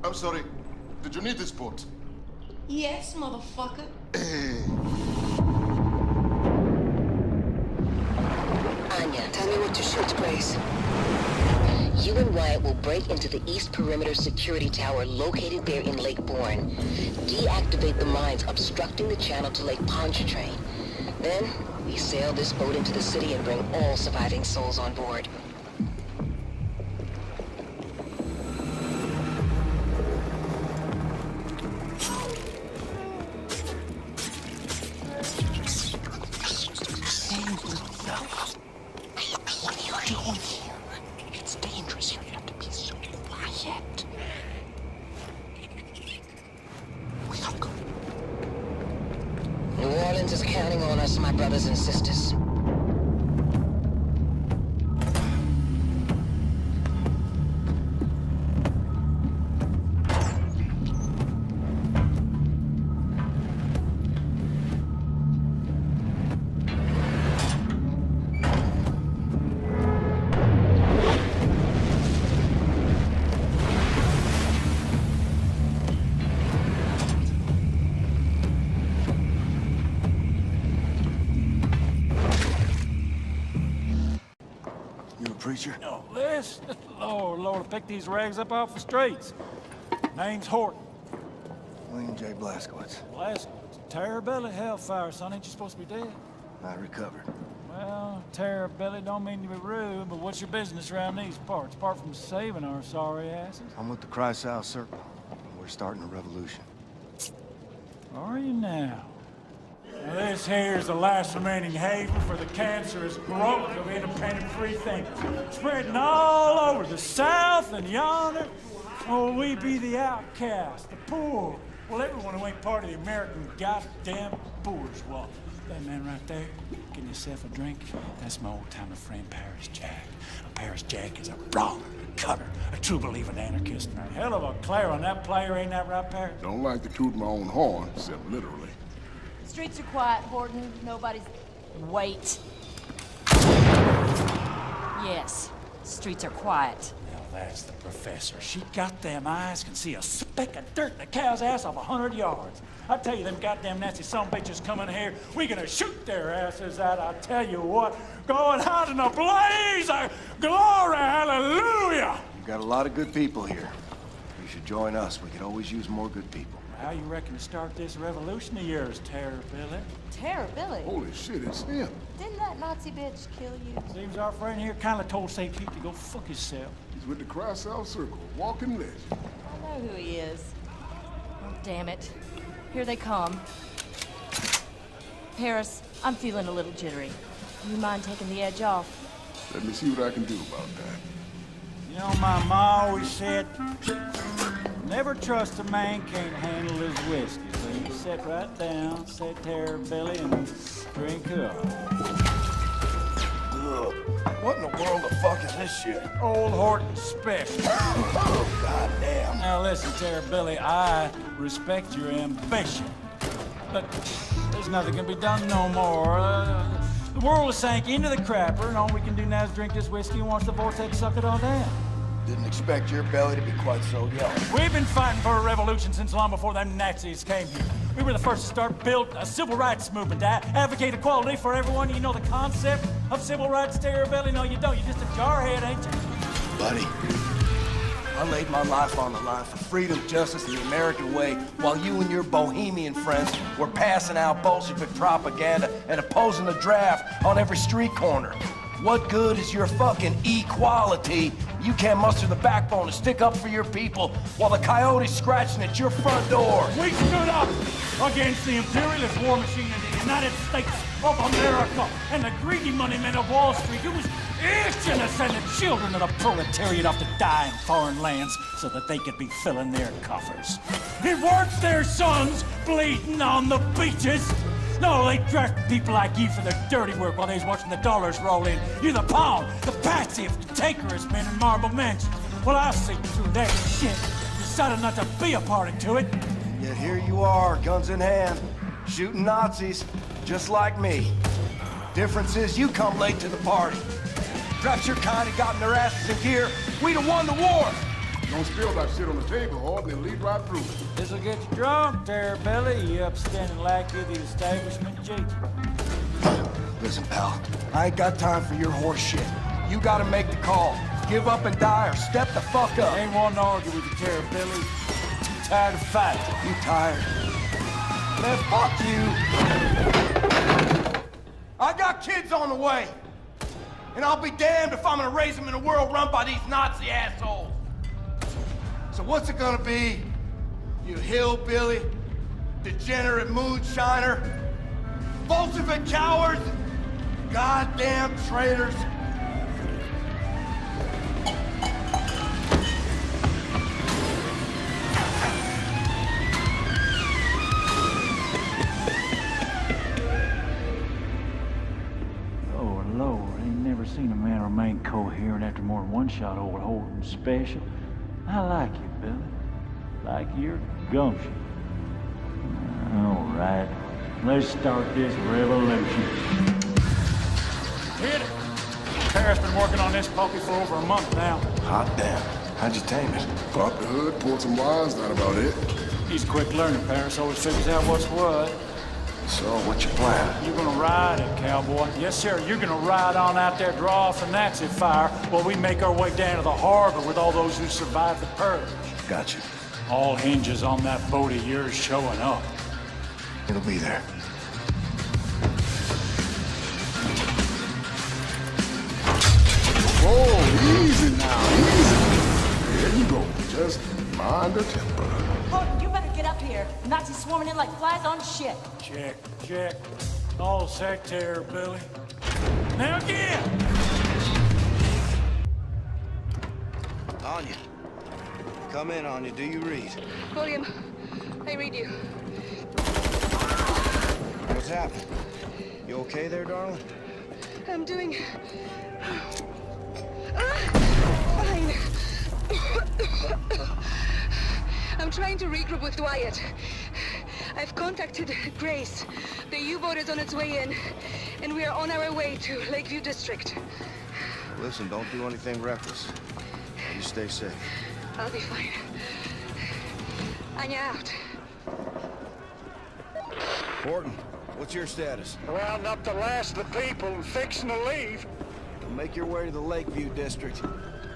I'm sorry. Did you need this boat? Yes, motherfucker. Anya, tell me what to shoot, please. You and Wyatt will break into the East Perimeter Security Tower located there in Lake Bourne. Deactivate the mines obstructing the channel to Lake Pontchartrain. Then, we sail this boat into the city and bring all surviving souls on board. What are you doing here? It's dangerous. You have to be so quiet. We gotta go. New Orleans is counting on us, my brothers and sisters. You a preacher? No, this? Lord, pick these rags up off the streets. Name's Horton. William J. Blazkowicz. Blazkowicz. Terror-belly hellfire, son. Ain't you supposed to be dead? I recovered. Well, terror-belly don't mean to be rude, but what's your business around these parts, apart from saving our sorry asses? I'm with the Christ-South Circle. We're starting a revolution. Are you now? Now, this here's the last remaining haven for the cancerous growth of independent free thinkers, spreading all over the South and yonder. Oh, we be the outcast, the poor. Well, everyone who ain't part of the American goddamn bourgeois. That man right there, getting yourself a drink, that's my old-timer friend Paris Jack. Paris Jack is a brawler, a cutter, a true believing anarchist, and a hell of a clarion that player, ain't that right, Paris? Don't like to toot my own horn, except literally. The streets are quiet, Horton. Nobody's... Wait. Yes, streets are quiet. Now that's the professor. She got them eyes, can see a speck of dirt in a cow's ass off 100 yards. I tell you, them goddamn nasty son bitches coming here, we gonna shoot their asses out, I tell you what. Going out in a blaze of glory, hallelujah! We've got a lot of good people here. You should join us. We could always use more good people. How you reckon to start this revolution of yours, Terror-Billy? Terror-Billy? Holy shit, it's him. Didn't that Nazi bitch kill you? Seems our friend here kinda told St. Pete to go fuck himself. He's with the Christ-South Circle, walking legend. I know who he is. Oh, damn it. Here they come. Paris, I'm feeling a little jittery. You mind taking the edge off? Let me see what I can do about that. You know, my ma always said, never trust a man can't handle his whiskey. So you sit right down, say Terror-Billy, and drink up. Ugh. What in the world the fuck is this shit? Old Horton special. Oh, goddamn. Now listen, Terror-Billy, I respect your ambition, but there's nothing can be done no more. The world has sank into the crapper, and all we can do now is drink this whiskey and watch the vortex suck it all down. Didn't expect your belly to be quite so young. We've been fighting for a revolution since long before them Nazis came here. We were the first to start build a civil rights movement to advocate equality for everyone. You know the concept of civil rights, Terror-Billy? No, you don't. You're just a jarhead, ain't you? Buddy, I laid my life on the line for freedom, justice, and the American way, while you and your bohemian friends were passing out Bolshevik propaganda and opposing the draft on every street corner. What good is your fucking equality? You can't muster the backbone to stick up for your people while the coyote's scratching at your front door. We stood up against the imperialist war machine in the United States of America and the greedy money men of Wall Street who was itching to send the children of the proletariat off to die in foreign lands so that they could be filling their coffers. It weren't their sons bleeding on the beaches. No, they draft people like you for their dirty work while they's watching the dollars roll in. You're the pawn, the patsy of cantankerous men in marble mansions. Well, I see through that shit. Decided not to be a party to it. Yet here you are, guns in hand, shooting Nazis, just like me. Difference is you come late to the party. Perhaps your kind had gotten their asses in gear, we'd have won the war. Don't spill that shit on the table, Horton, and lead right through. This'll get you drunk, Terror-Billy, you upstanding lackey of the establishment, G. Listen, pal, I ain't got time for your horse shit. You gotta make the call. Give up and die or step the fuck up. I ain't wanting to argue with you, Terror-Billy. Too tired of fighting. You tired? Man, fuck you. I got kids on the way. And I'll be damned if I'm gonna raise them in a world run by these Nazi assholes. So what's it gonna be? You hillbilly, degenerate moonshiner, Bolshevik cowards, goddamn traitors. Oh, Lord, I ain't never seen a man remain coherent after more than one shot old Horton special. I like you, Billy. Like your gumption. All right. Let's start this revolution. Hit it! Paris been working on this puppy for over a month now. Hot damn. How'd you tame it? Pop the hood, pulled some wires, not about it. He's a quick learner, Paris. Always figures out what's what. So, what's your plan? You're gonna ride it, cowboy. Yes, sir. You're gonna ride on out there, draw off the Nazi fire, while we make our way down to the harbor with all those who survived the purge. Gotcha. All hinges on that boat of yours showing up. It'll be there. Oh, easy now, easy. There you go. Just mind the temper. Horton, you better get up here. Nazis swarming in like flies on shit. Check, check. All set there, Billy. Now again! Anya. Come in, Anya. Do you read? William, I read you. What's happened? You okay there, darling? I'm doing... fine. I'm trying to regroup with Wyatt. I've contacted Grace. The U-boat is on its way in, and we are on our way to Lakeview District. Listen, don't do anything reckless. You stay safe. I'll be fine. Anya out. Horton, what's your status? Rounding up the last of the people and fixing to leave. Make your way to the Lakeview District.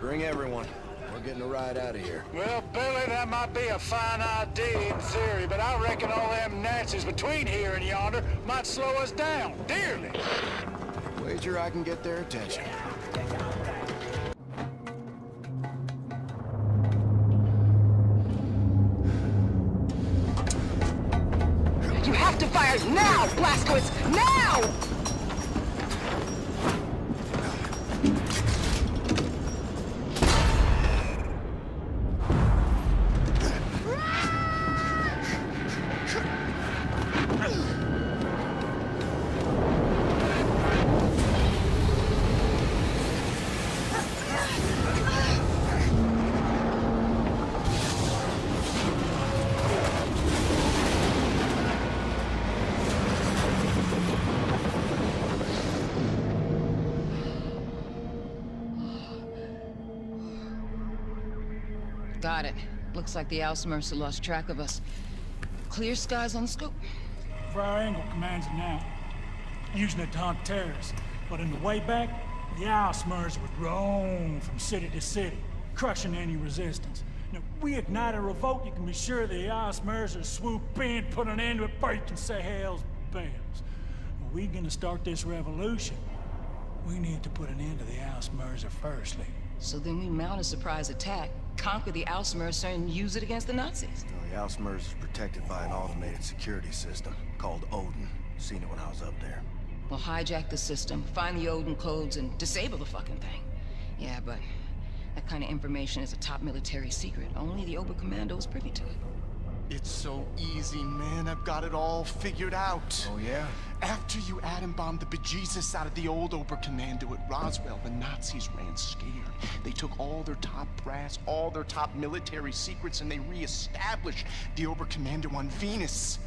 Bring everyone. We're getting a ride out of here. Well, Billy, that might be a fine idea in theory, but I reckon all them Nazis between here and yonder might slow us down, dearly. Wager I can get their attention. You have to fire now, Blazkowicz! Now! Got it. Looks like the Ausmercer lost track of us. Clear skies on the scope. For our angle commands it now. Using it to hunt terrorists. But in the way back, the Ausmercer would roam from city to city, crushing any resistance. Now, if we ignite a revolt, you can be sure the Ausmercer swoop in, put an end to it, before you can say hell's bells. If we're gonna start this revolution, we need to put an end to the Ausmercer firstly. So then we mount a surprise attack, conquer the Ausmercer, and use it against the Nazis. The Ausmercer is protected by an automated security system called Odin. Seen it when I was up there. We'll hijack the system, find the Odin codes, and disable the fucking thing. Yeah, but that kind of information is a top military secret. Only the Oberkommando is privy to it. It's so easy, man. I've got it all figured out. Oh, yeah? After you atom bombed the bejesus out of the old Oberkommando at Roswell, the Nazis ran scared. They took all their top brass, all their top military secrets, and they re-established the Oberkommando on Venus.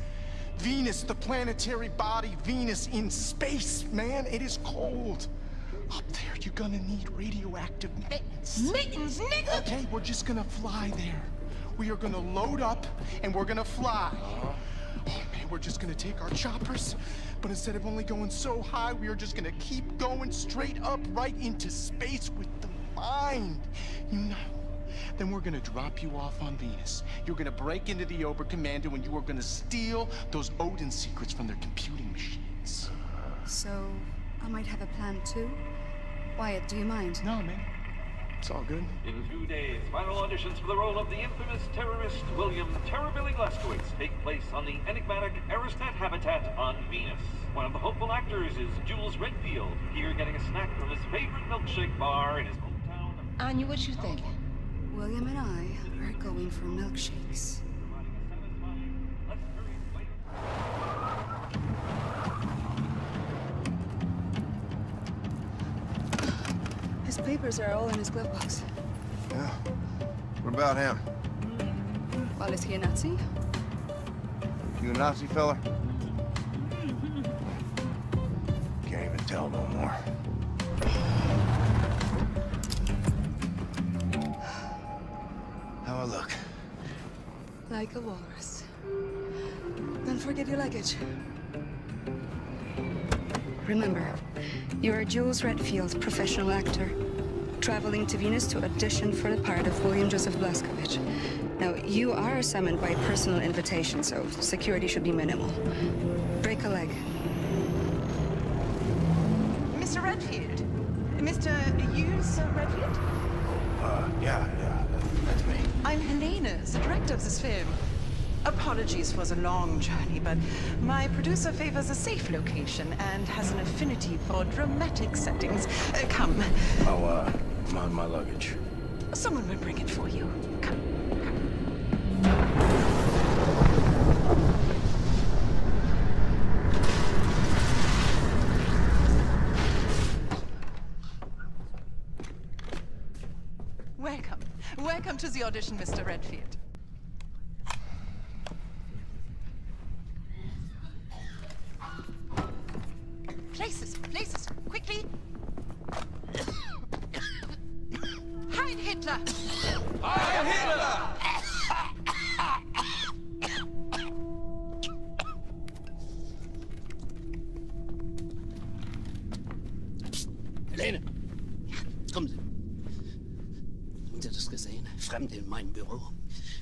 Venus, the planetary body, Venus in space, man. It is cold. Up there, you're gonna need radioactive mittens. Mittens, nigga! Okay, we're just gonna fly there. We are gonna load up, and we're gonna fly. Oh, man, we're just gonna take our choppers, but instead of only going so high, we are just gonna keep going straight up right into space with the mind. You know? Then we're gonna drop you off on Venus. You're gonna break into the Oberkommando, and you are gonna steal those Odin secrets from their computing machines. So, I might have a plan too? Wyatt, do you mind? No, man. It's all good. In 2 days, final auditions for the role of the infamous terrorist William Terrorbilly Blazkowicz take place on the enigmatic Aristat habitat on Venus. One of the hopeful actors is Jules Redfield, here getting a snack from his favorite milkshake bar in his hometown. Anya, what you thinking? William and I are going for milkshakes. His papers are all in his glove box. Yeah. What about him? Well, is he a Nazi? You a Nazi fella? Can't even tell no more. How I look? Like a walrus. Don't forget your luggage. Remember, you're a Jules Redfield professional actor, traveling to Venus to audition for the part of William Joseph Blazkowicz. Now, you are summoned by personal invitation, so security should be minimal. Break a leg. Mr. Redfield? Mr. Jules Redfield? Yeah, that's me. I'm Helena, the director of this film. Apologies for the long journey, but my producer favors a safe location and has an affinity for dramatic settings. Come. Oh, my luggage. Someone will bring it for you. Come. Welcome. Welcome to the audition, Mr. Redfield. Places, quickly! Heil Hitler! Heil Hitler! Helene! Kommen Sie. Haben Sie das gesehen? Fremde in meinem Büro.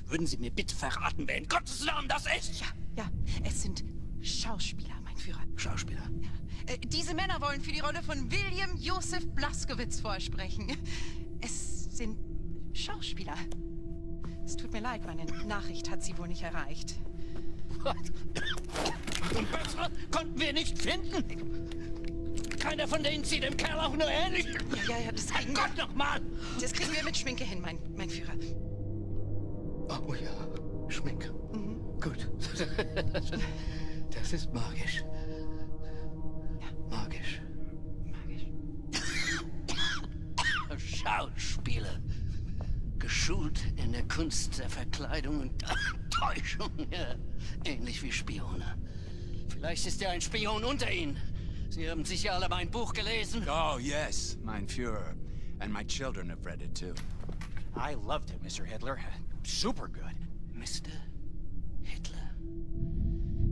Würden Sie mir bitte verraten, wer in Gottes Namen das ist? Ja, es sind Schauspieler, mein Führer. Schauspieler? Ja. Diese Männer wollen für die Rolle von William Joseph Blazkowicz vorsprechen. Es sind Schauspieler. Es tut mir leid, meine Nachricht hat sie wohl nicht erreicht. Was? Und bessere konnten wir nicht finden? Keiner von denen sieht dem Kerl auch nur ähnlich. Ja, das kriegen wir. Gott nochmal! Das kriegen wir mit Schminke hin, mein Führer. Oh ja, Schminke. Gut. Das ist magisch. Magisch. Schauspieler. Geschult in der Kunst der Verkleidung und Täuschung. Ja. Ähnlich wie Spione. Vielleicht ist ja ein Spion unter Ihnen. Sie haben sicher alle mein Buch gelesen. Oh, yes, mein Führer. And my children have read it too. I loved it, Mr. Hitler. Super good. Mr. Hitler.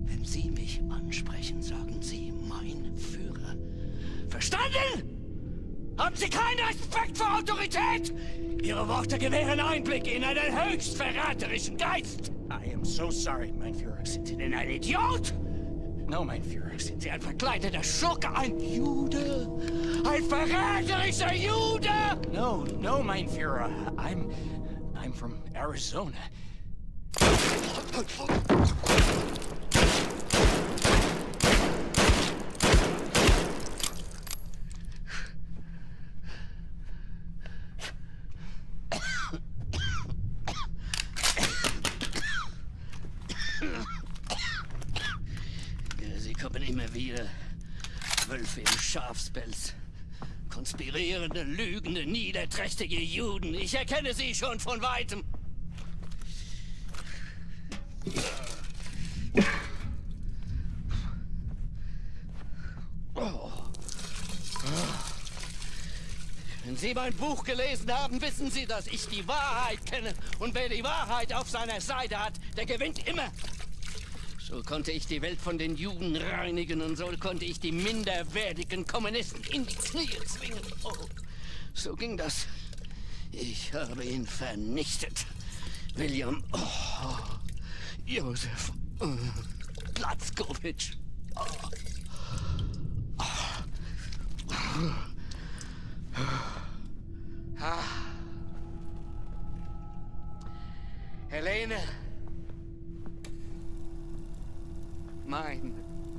Wenn Sie mich ansprechen, sagen Sie mein Führer. Verstanden? Haben Sie keinen Respekt vor Autorität? Ihre Worte gewähren Einblick in einen höchst verräterischen Geist. I am so sorry, mein Führer. Sind Sie denn ein Idiot? No, mein Führer. Sind Sie ein verkleideter Schurke, ein Jude? Ein verräterischer Jude? No, mein Führer. I'm from Arizona. Sie kommen immer wieder. Wölfe im Schafspelz. Konspirierende, lügende, niederträchtige Juden. Ich erkenne sie schon von Weitem. Wenn Sie mein Buch gelesen haben, wissen Sie, dass ich die Wahrheit kenne. Und wer die Wahrheit auf seiner Seite hat, der gewinnt immer. So konnte ich die Welt von den Juden reinigen und so konnte ich die minderwertigen Kommunisten in die Knie zwingen. Oh, so ging das. Ich habe ihn vernichtet. William Joseph Blazkowicz. Helene. Mein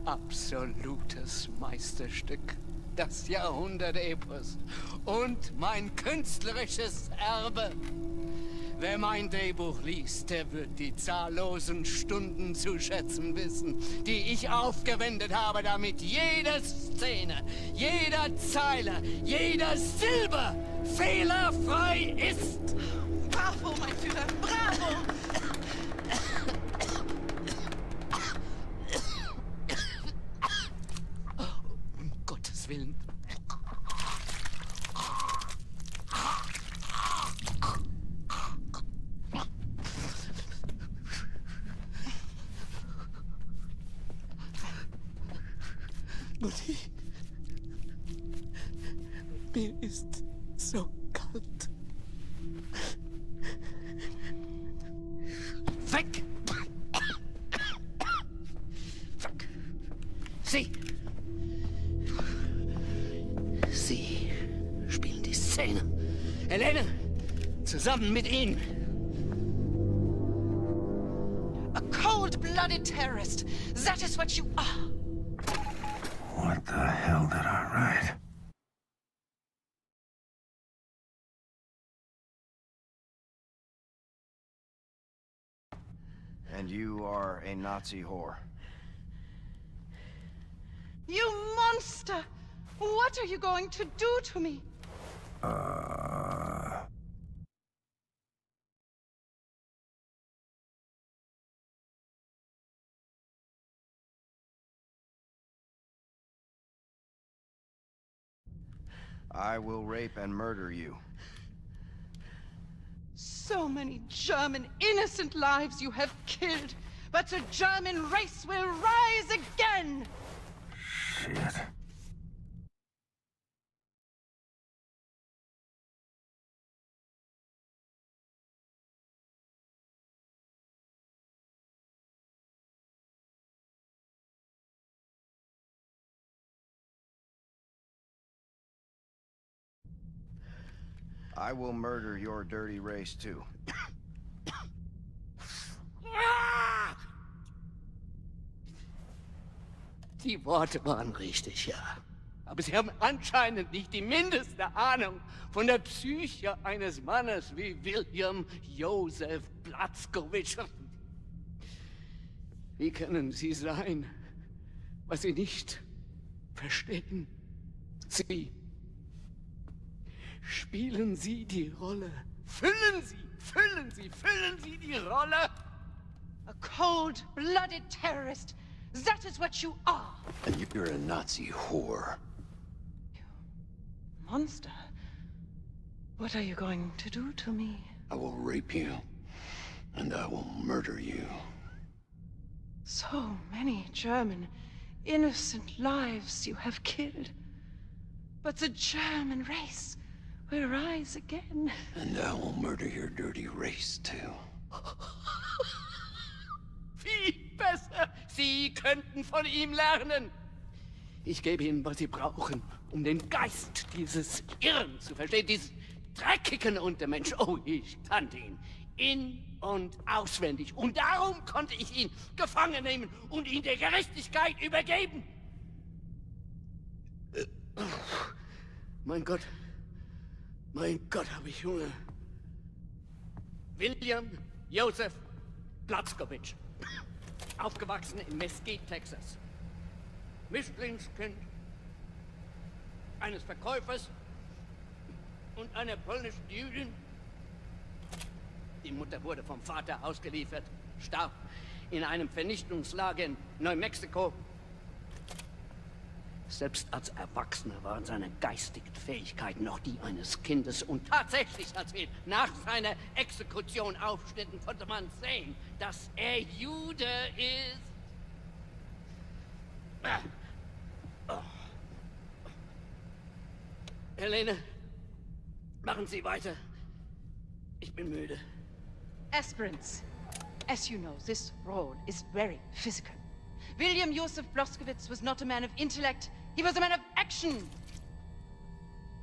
absolutes Meisterstück. Das Jahrhundert-Epos. Und mein künstlerisches Erbe. Wer mein Drehbuch liest, der wird die zahllosen Stunden zu schätzen wissen, die ich aufgewendet habe, damit jede Szene, jeder Zeile, jeder Silbe fehlerfrei ist. Bravo, mein Führer, bravo! Um Gottes Willen. Mir ist so kalt. Weg! Weg! Sie spielen die Szene. Helene, zusammen mit ihm. A cold-blooded terrorist. That is what you are. What the hell did I write? And you are a Nazi whore. You monster! What are you going to do to me? I will rape and murder you. So many German innocent lives you have killed, but the German race will rise again! Shit. I will murder your dirty race too. Die Worte waren richtig, ja. Aber Sie haben anscheinend nicht die mindeste Ahnung von der Psyche eines Mannes wie William Joseph Blazkowicz. Wie können Sie sein, was Sie nicht verstehen? Sie spielen Sie die Rolle. Füllen Sie die Rolle. A cold-blooded terrorist. That is what you are. And you're a Nazi whore. Monster. What are you going to do to me? I will rape you, and I will murder you. So many German innocent lives you have killed. But the German race will rise again. And I will murder your dirty race, too. Viel besser. Sie könnten von ihm lernen. Ich gebe Ihnen, was Sie brauchen, um den Geist dieses Irren zu verstehen, dieses dreckigen Untermensch. Oh, ich kannte ihn in- und auswendig. Und darum konnte ich ihn gefangen nehmen und ihn der Gerechtigkeit übergeben. Mein Gott, habe ich Hunger. William Joseph Blazkowicz. Aufgewachsen in Mesquite, Texas. Mischlingskind eines Verkäufers und einer polnischen Jüdin. Die Mutter wurde vom Vater ausgeliefert, starb in einem Vernichtungslager in Neumexiko. Selbst als Erwachsener waren seine geistigen Fähigkeiten noch die eines Kindes. Und tatsächlich, als wir nach seiner Exekution aufschnitten, konnte man sehen, dass er Jude ist. Oh. Helene, machen Sie weiter. Ich bin müde. Aspirants, as you know, this role is very physical. William Joseph Blazkowicz was not a man of intellect, he was a man of action.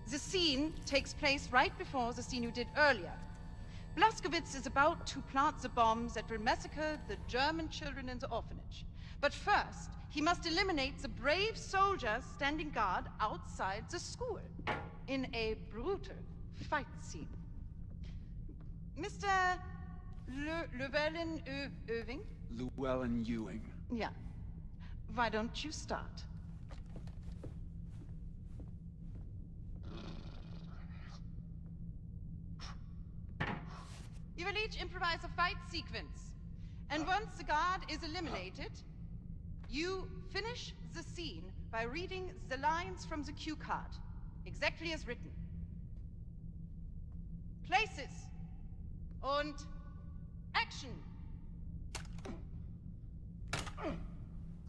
The scene takes place right before the scene you did earlier. Blazkowicz is about to plant the bombs that will massacre the German children in the orphanage. But first, he must eliminate the brave soldiers standing guard outside the school in a brutal fight scene. Mr. Llewellyn-Ewing? Llewellyn-Ewing. Yeah. Why don't you start? You will each improvise a fight sequence. And once the guard is eliminated, you finish the scene by reading the lines from the cue card, exactly as written. Places. Und action.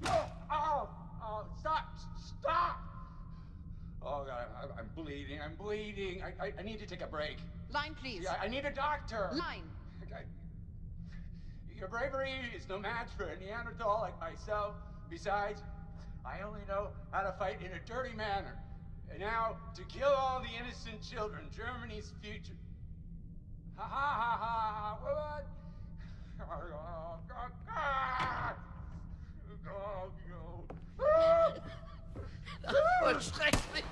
Oh, stop! Oh, God, I'm bleeding. I'm bleeding. I need to take a break. Line, please. Yeah, I need a doctor. Line. Your bravery is no match for a Neanderthal like myself. Besides, I only know how to fight in a dirty manner. And now, to kill all the innocent children, Germany's future. Ha ha ha ha! What? Das war schrecklich.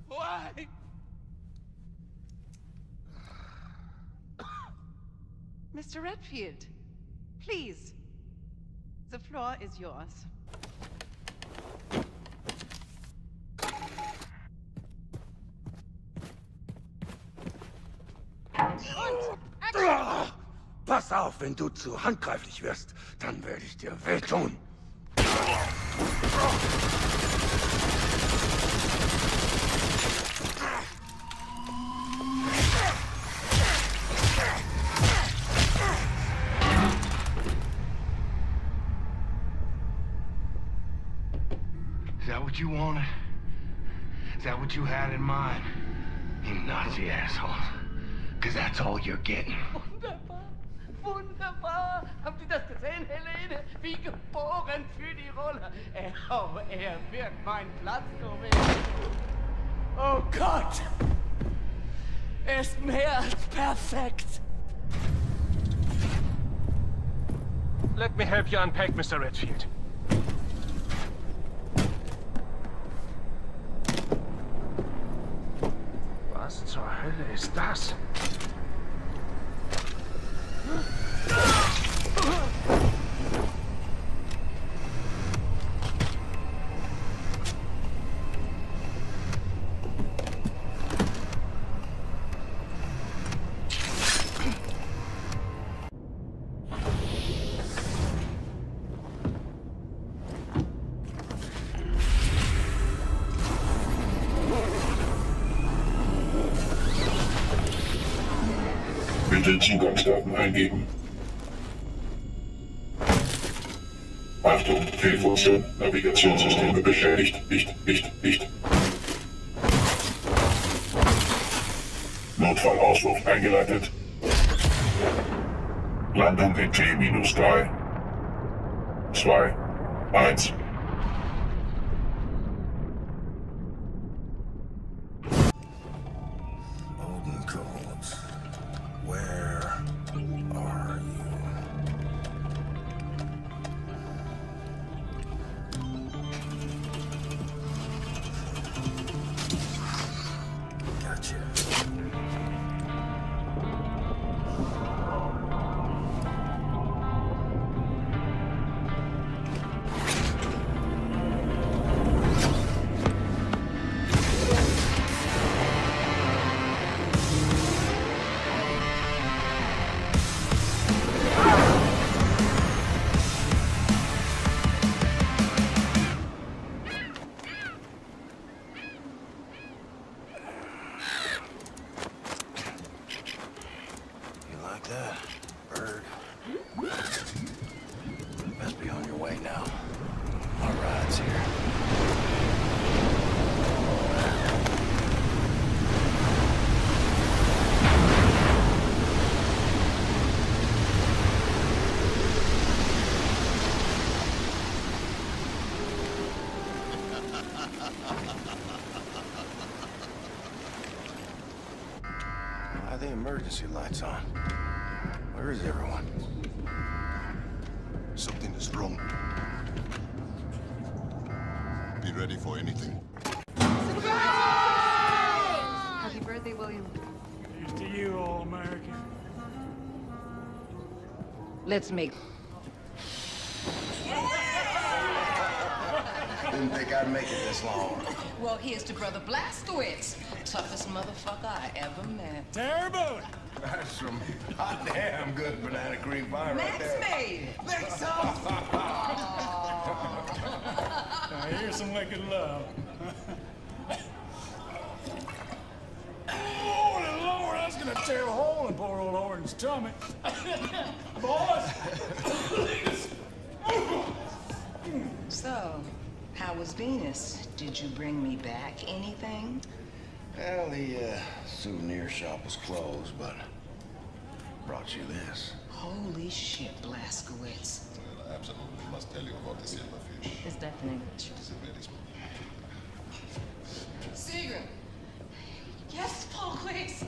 Why? Mr. Redfield, please. The floor is yours. Pass auf, wenn du zu handgreiflich wirst, dann werde ich dir wehtun. Is that what you wanted? Is that what you had in mind? You Nazi assholes. Because that's all you're getting. Wunderbar, wunderbar. Haben Sie das gesehen, Helene? Wie geboren für die Rolle. Er wird meinen Platz gewinnen. Oh Gott! Er ist mehr als perfekt. Let me help you unpack, Mr. Redfield. Was zur Hölle ist das? Bitte Zugangsdaten eingeben. Achtung, Fehlfunktion, Navigationssysteme beschädigt, nicht. Notfallausruf eingeleitet. Landung in T-3, 2, 1. Why are the emergency lights on? Where is everyone? Something is wrong. Be ready for anything. Happy birthday, William. Here's to you, All-American. Let's make... Didn't think I'd make it this long. Well, here's to Brother Blazkowicz. Toughest motherfucker I ever met. Terrible! That's some hot damn good banana cream pie right there. Max made. Make some! Now, here's some wicked love. Holy Lord, that's gonna tear a hole in poor old Owen's tummy. Boys! So, how How was Venus? Did you bring me back anything? Well, the souvenir shop was closed, but brought you this. Holy shit, Blazkowicz. Well, I absolutely must tell you about the silverfish. Is that in English? It is a very small. Seagram! Yes, Blazkowicz.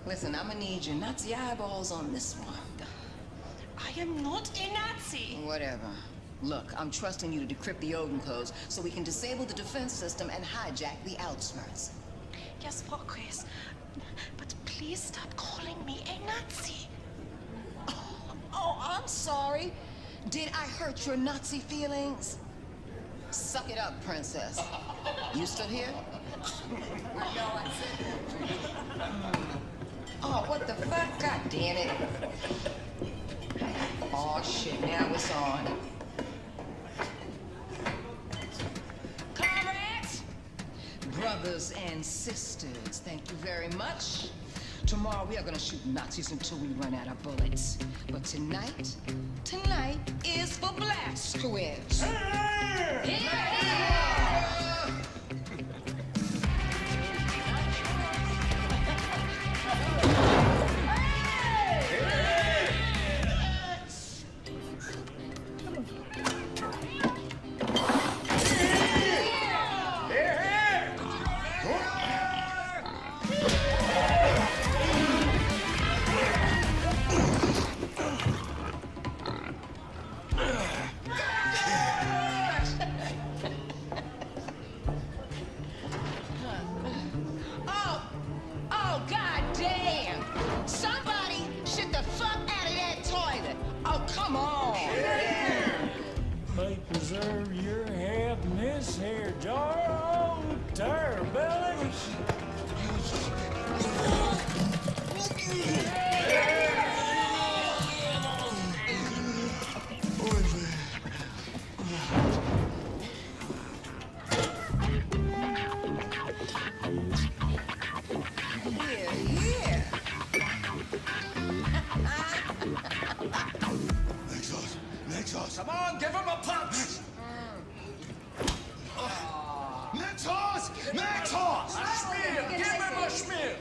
Listen, I'm gonna need your Nazi eyeballs on this one. I am not a Nazi. Whatever. Look, I'm trusting you to decrypt the Odin codes so we can disable the defense system and hijack the outskirts. Yes, Blazkowicz. But please stop calling me a Nazi. Oh, I'm sorry. Did I hurt your Nazi feelings? Suck it up, princess. You still here? Oh, what the fuck? God damn it. Oh, shit, now it's on. Comrades, brothers and sisters, thank you very much. Tomorrow we are gonna shoot Nazis until we run out of bullets. But tonight is for Blazkowicz. Preserve your head in this here jar. Oh, there, Billy. Here. Nexus! Come on, give him a punch! Nexus! Nexus! Schmier! Give him a schmier!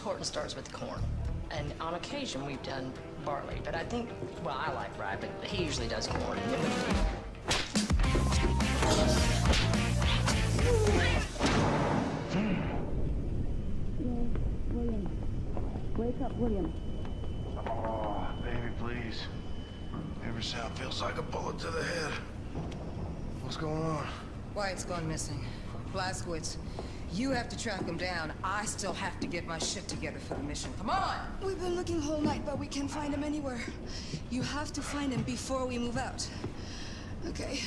Horton starts with corn, and on occasion we've done barley, but I think, well, I like rye, but he usually does corn. William. Wake up, William. Oh, baby, please. Every sound feels like a bullet to the head. What's going on? Wyatt's gone missing. Blazkowicz, you have to track him down. I still have to get my shit together for the mission. Come on! We've been looking whole night, but we can't find him anywhere. You have to find him before we move out. Okay.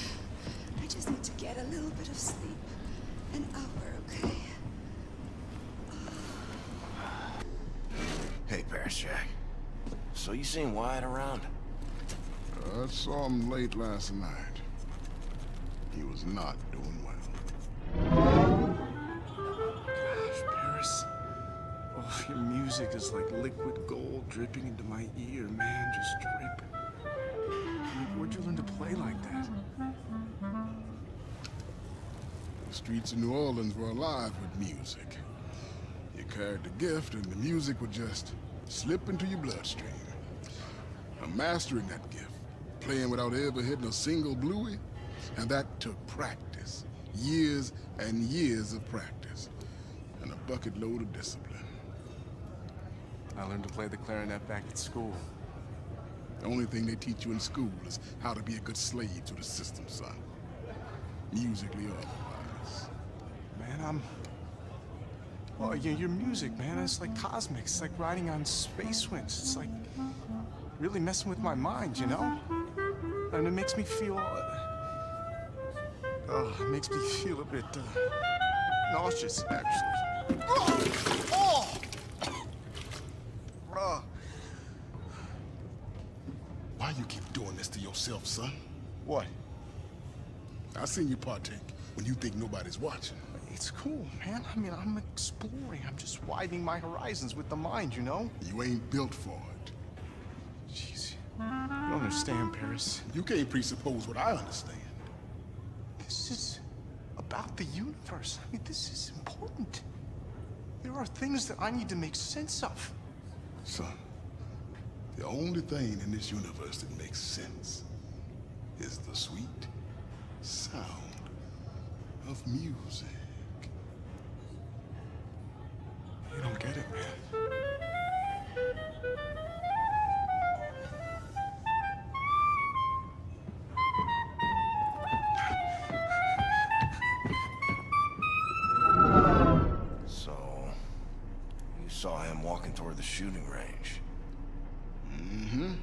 I just need to get a little bit of sleep. An hour, okay? Hey, Paris Jack. So you seen Wyatt around? I saw him late last night. He was not doing well. Gosh, Paris. Oh, your music is like liquid gold dripping into my ear, man. Just drip. Where'd you learn to play like that? The streets of New Orleans were alive with music. You carried the gift, and the music would just slip into your bloodstream. I'm mastering that gift, playing without ever hitting a single bluey, and that took practice. Years and years of practice, and a bucket load of discipline. I learned to play the clarinet back at school. The only thing they teach you in school is how to be a good slave to the system, son. Musically or otherwise. Man, well, your music, man, it's like cosmic. It's like riding on space winds. It's like really messing with my mind, you know? And it makes me feel... it makes me feel a bit, nauseous, actually. Oh! Why you keep doing this to yourself, son? What? I seen you partake when you think nobody's watching. It's cool, man. I mean, I'm exploring. I'm just widening my horizons with the mind, you know? You ain't built for it. Jeez. You don't understand, Paris. You can't presuppose what I understand. This is about the universe. I mean, this is important. There are things that I need to make sense of. Son, the only thing in this universe that makes sense is the sweet sound of music. You don't get it, man. So, you saw him walking toward the shooting range? Mm-hmm.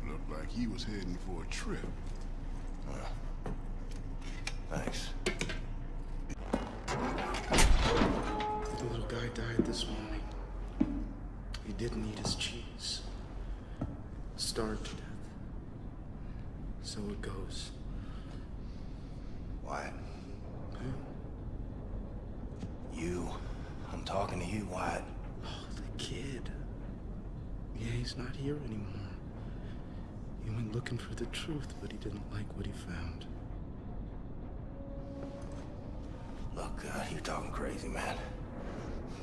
Looked like he was heading for a trip. Thanks. The little guy died this morning. He didn't eat his cheese. Starved to death. So it goes. Wyatt. You. I'm talking to you, Wyatt. Oh, the kid. Yeah, he's not here anymore. He went looking for the truth, but he didn't like what he found. Look, you're talking crazy, man.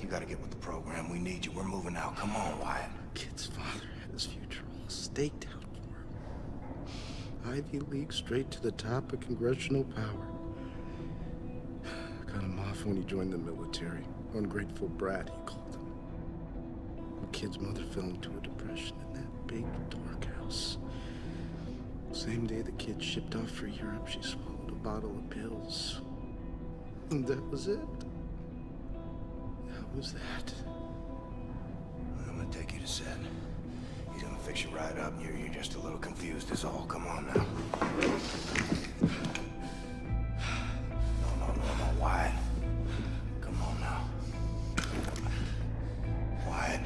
You gotta get with the program. We need you. We're moving out. Come on, Wyatt. Kid's father had his future all staked out for him. Ivy League straight to the top of congressional power. Cut him off when he joined the military. Ungrateful brat, he called him. The kid's mother fell into a depression in that big, dark house. Same day the kid shipped off for Europe, she swallowed a bottle of pills. And that was it. That was that. I'm gonna take you to Seth. He's gonna fix you right up. You're just a little confused is all. Come on now. No, Wyatt. Come on now. Wyatt.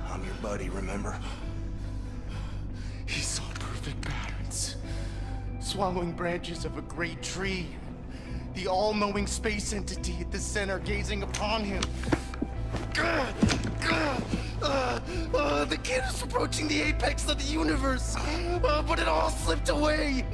I'm your buddy, remember? He saw perfect patterns. Swallowing branches of a great tree. The all-knowing space entity at the center gazing upon him. The kid is approaching the apex of the universe, but it all slipped away.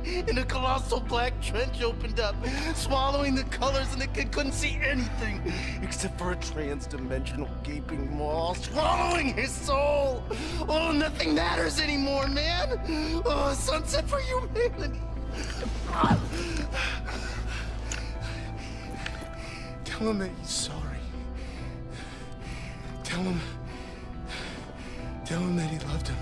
And a colossal black trench opened up, swallowing the colors, and the kid couldn't see anything except for a trans-dimensional gaping maw swallowing his soul. Oh, nothing matters anymore, man. Oh, sunset for humanity. Tell him that he's sorry. Tell him that he loved him.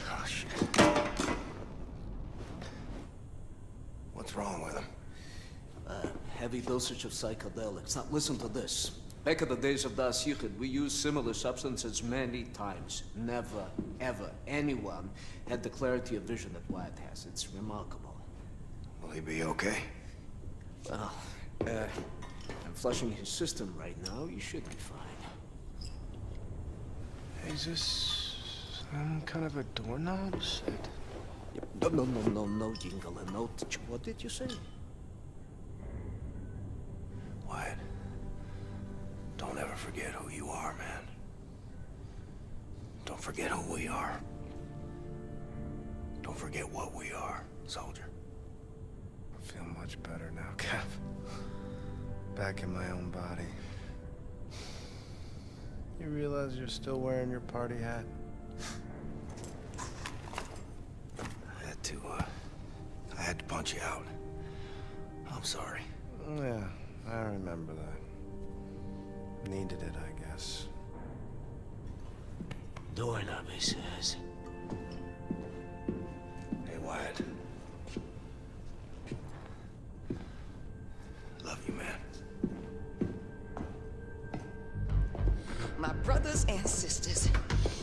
Oh, shit. What's wrong with him? Heavy dosage of psychedelics. Now, listen to this. Back in the days of Das Yichud, we used similar substances many times. Never, ever, anyone had the clarity of vision that Wyatt has. It's remarkable. Will he be okay? Well, I'm flushing his system right now. You should be fine. Is this some kind of a doorknob set? No, Jingle and no. What did you say? Wyatt, don't ever forget who you are, man. Don't forget who we are. Don't forget what we are, soldier. I feel much better now, Cap. Back in my own body. You realize you're still wearing your party hat? I had to punch you out. I'm sorry. Yeah, I remember that. Needed it, I guess. Doorknob, he says. Hey, Wyatt. ancestors.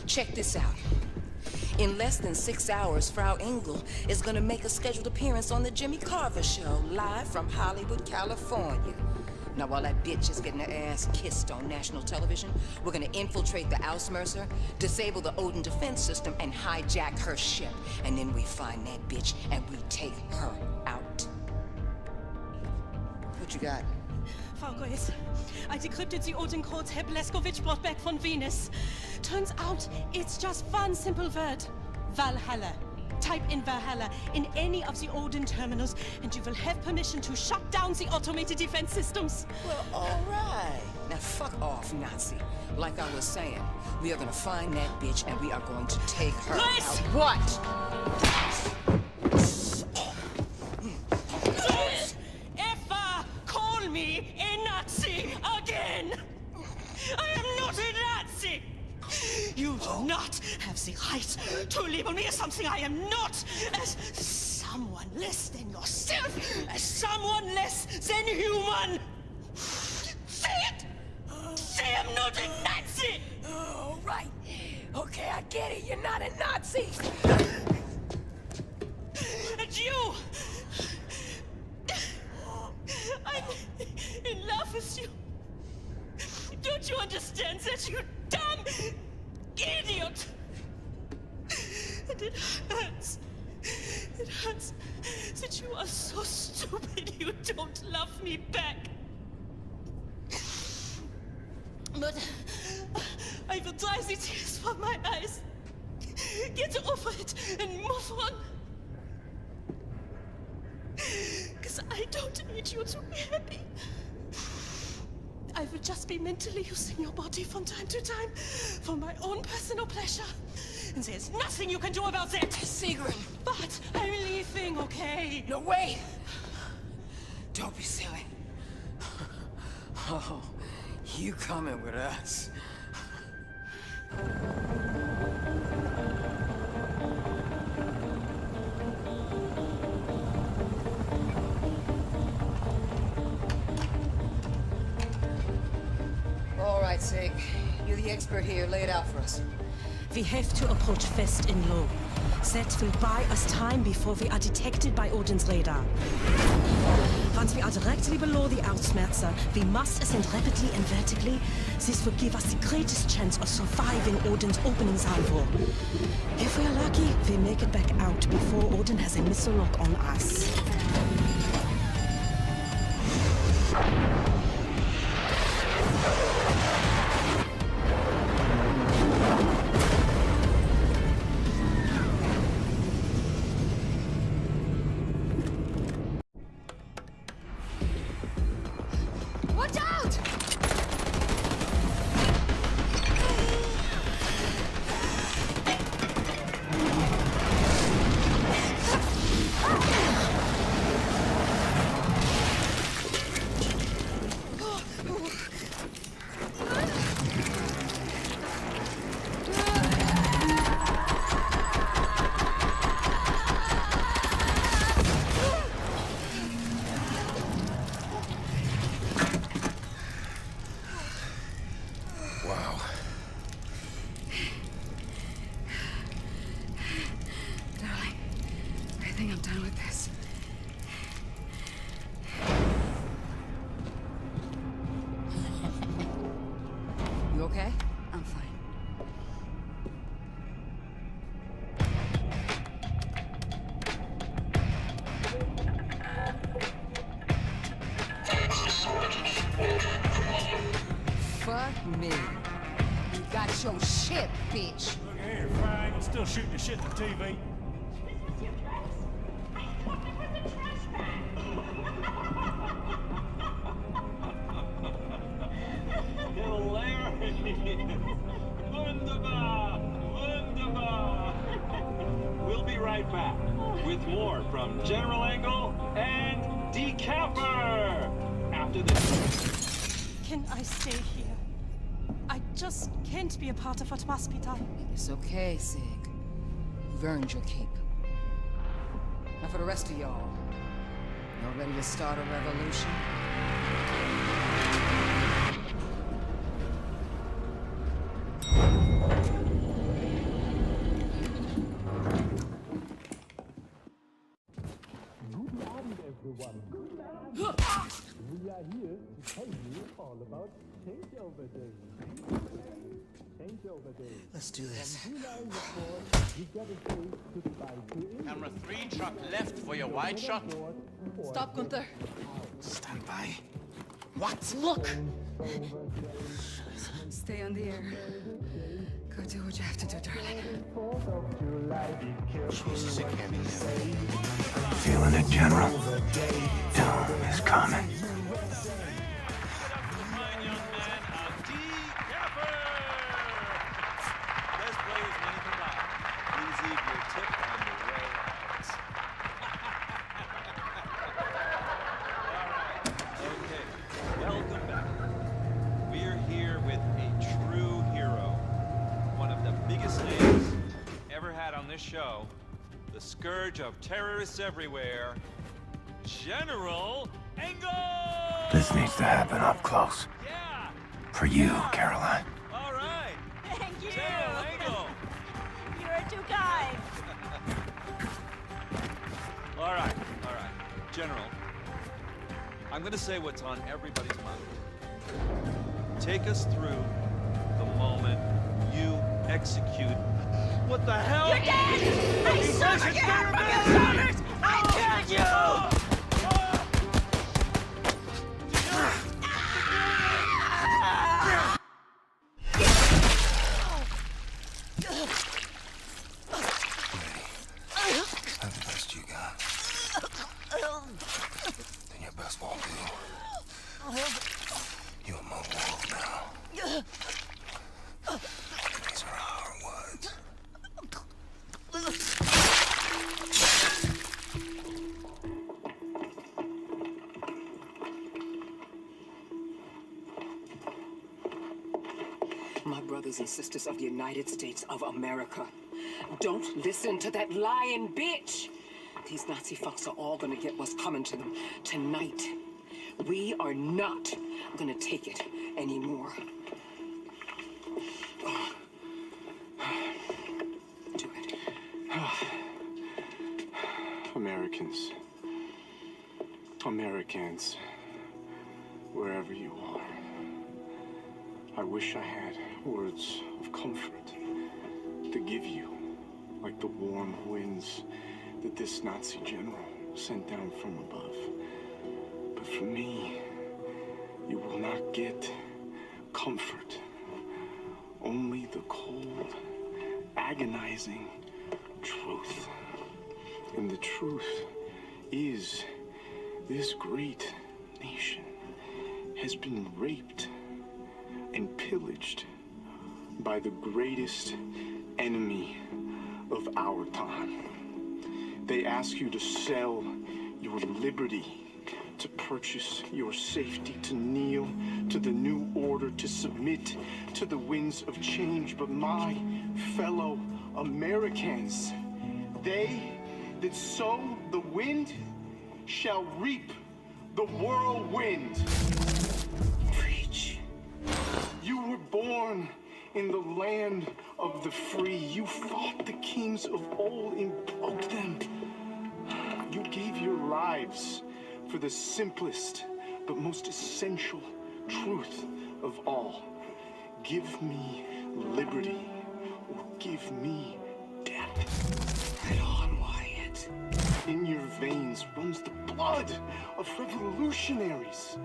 Check this out. In less than 6 hours, Frau Engel is gonna make a scheduled appearance on the Jimmy Carver Show, live from Hollywood, California. Now, while that bitch is getting her ass kissed on national television, we're gonna infiltrate the Ausmercer, disable the Odin defense system, and hijack her ship. And then we find that bitch, and we take her out. What you got? Fargois, I decrypted the Odin codes Herr Blazkowicz brought back from Venus. Turns out it's just one simple word. Valhalla. Type in Valhalla in any of the Odin terminals, and you will have permission to shut down the automated defense systems. Well, all right. Now, fuck off, Nazi. Like I was saying, we are gonna find that bitch, and we are going to take her out. What? Ever call me a Nazi again? I am not a Nazi! You do not have the right to label me as something I am not, as someone less than yourself, as someone less than human. Say it! Say I'm not a Nazi! Oh, right. Okay, I get it. You're not a Nazi. And you! I'm in love with you. Don't you understand that, you dumb idiot? And it hurts. It hurts that you are so stupid you don't love me back. But I will dry the tears from my eyes. Get over it and move on. Because I don't need you to be happy. I will just be mentally using your body from time to time for my own personal pleasure. And there's nothing you can do about that. Sigrid. But I'm leaving, okay? No, wait. Don't be silly. Oh, you coming with us. All right, Sig. You're the expert here. Lay it out for us. We have to approach fast and low. That will buy us time before we are detected by Odin's radar. Once we are directly below the Ausmerzer, we must ascend rapidly and vertically. This will give us the greatest chance of surviving Odin's opening salvo. If we are lucky, we make it back out before Odin has a missile lock on us. Watch out! Wow. Darling, I think I'm done with this. You okay? I'm fine. Fuck me. You got your shit, bitch. Look here, Frank. I'm still shooting the shit at the TV. Hilarious! Wunderbar! Wunderbar! We'll be right back with more from General Engel and Decapper after this. Can I stay here? I just can't be a part of what must be done. It's okay, Sig. You've earned your keep. Now for the rest of y'all. Y'all ready to start a revolution? Let's do this. Camera 3, truck left for your wide shot. Stop, Gunther. Stand by. What? Look! Stay on the air. Go do what you have to do, darling. Jesus, it can't be them. Feeling it, General? Doom is coming. Welcome back. We're here with a true hero. One of the biggest names ever had on this show. The scourge of terrorists everywhere. General Engel! This needs to happen up close. Yeah! For you, Caroline. All right! Thank you! General Engel! You're too kind! All right. General, I'm gonna say what's on everybody's mind. Take us through the moment you execute. What the hell? You're dead! I severed your head from your shoulders! I killed you! That's the best you got. Then your best won't do. You among wolves now. These are our words. My brothers and sisters of the United States of America, don't listen to that lying bitch. These Nazi fucks are all gonna get what's coming to them tonight. We are not gonna take it anymore. Do it. Americans, wherever you are, I wish I had words of comfort to give you, like the warm winds that this Nazi general sent down from above. But from me, you will not get comfort. Only the cold, agonizing truth. And the truth is, this great nation has been raped and pillaged by the greatest enemy of our time. They ask you to sell your liberty, to purchase your safety, to kneel to the new order, to submit to the winds of change. But my fellow Americans, they that sow the wind shall reap the whirlwind. Preach. You were born in the land of the free. You fought the kings of old and broke them. You gave your lives for the simplest but most essential truth of all. Give me liberty or give me death. Head on, Wyatt. In your veins runs the blood of revolutionaries.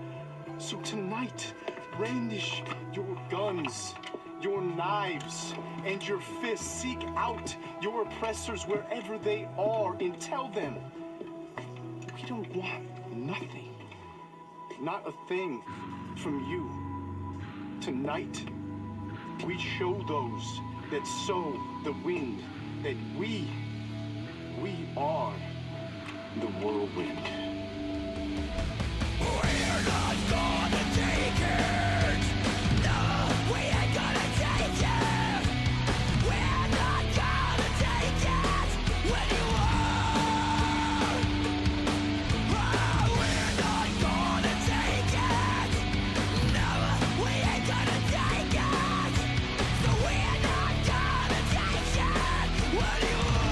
So tonight, brandish your guns, your knives, and your fists. Seek out your oppressors wherever they are and tell them, we don't want nothing, not a thing from you. Tonight, we show those that sow the wind that we are the whirlwind. We're not gonna take it! No, we ain't gonna take it! We're not gonna take it! When you are! Oh, we're not gonna take it! No, we ain't gonna take it! So we're not gonna take it! When you are!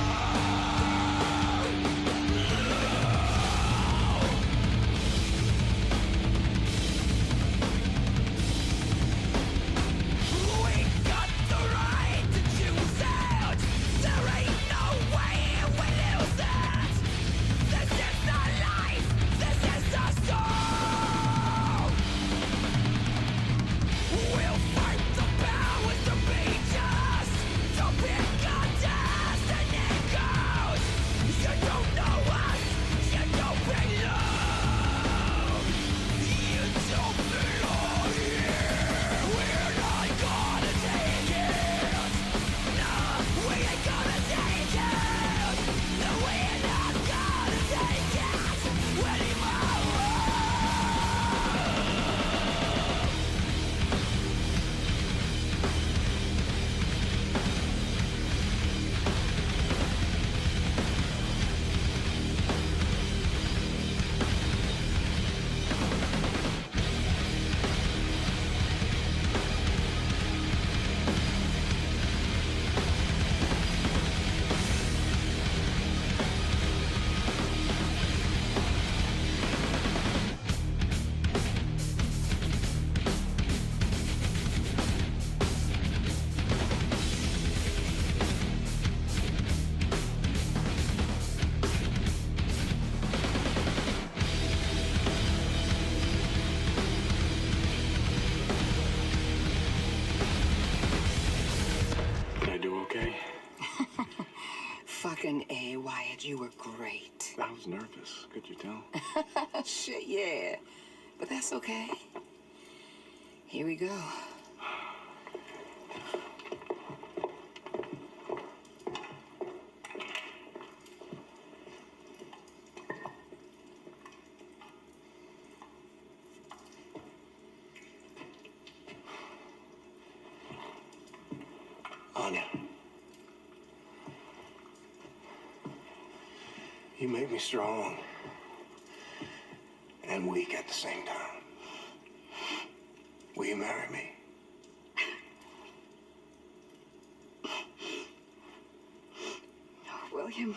Fucking A, Wyatt, you were great. I was nervous. Could you tell? Shit, yeah. But that's okay. Here we go. Anya. You make me strong and weak at the same time. Will you marry me? William.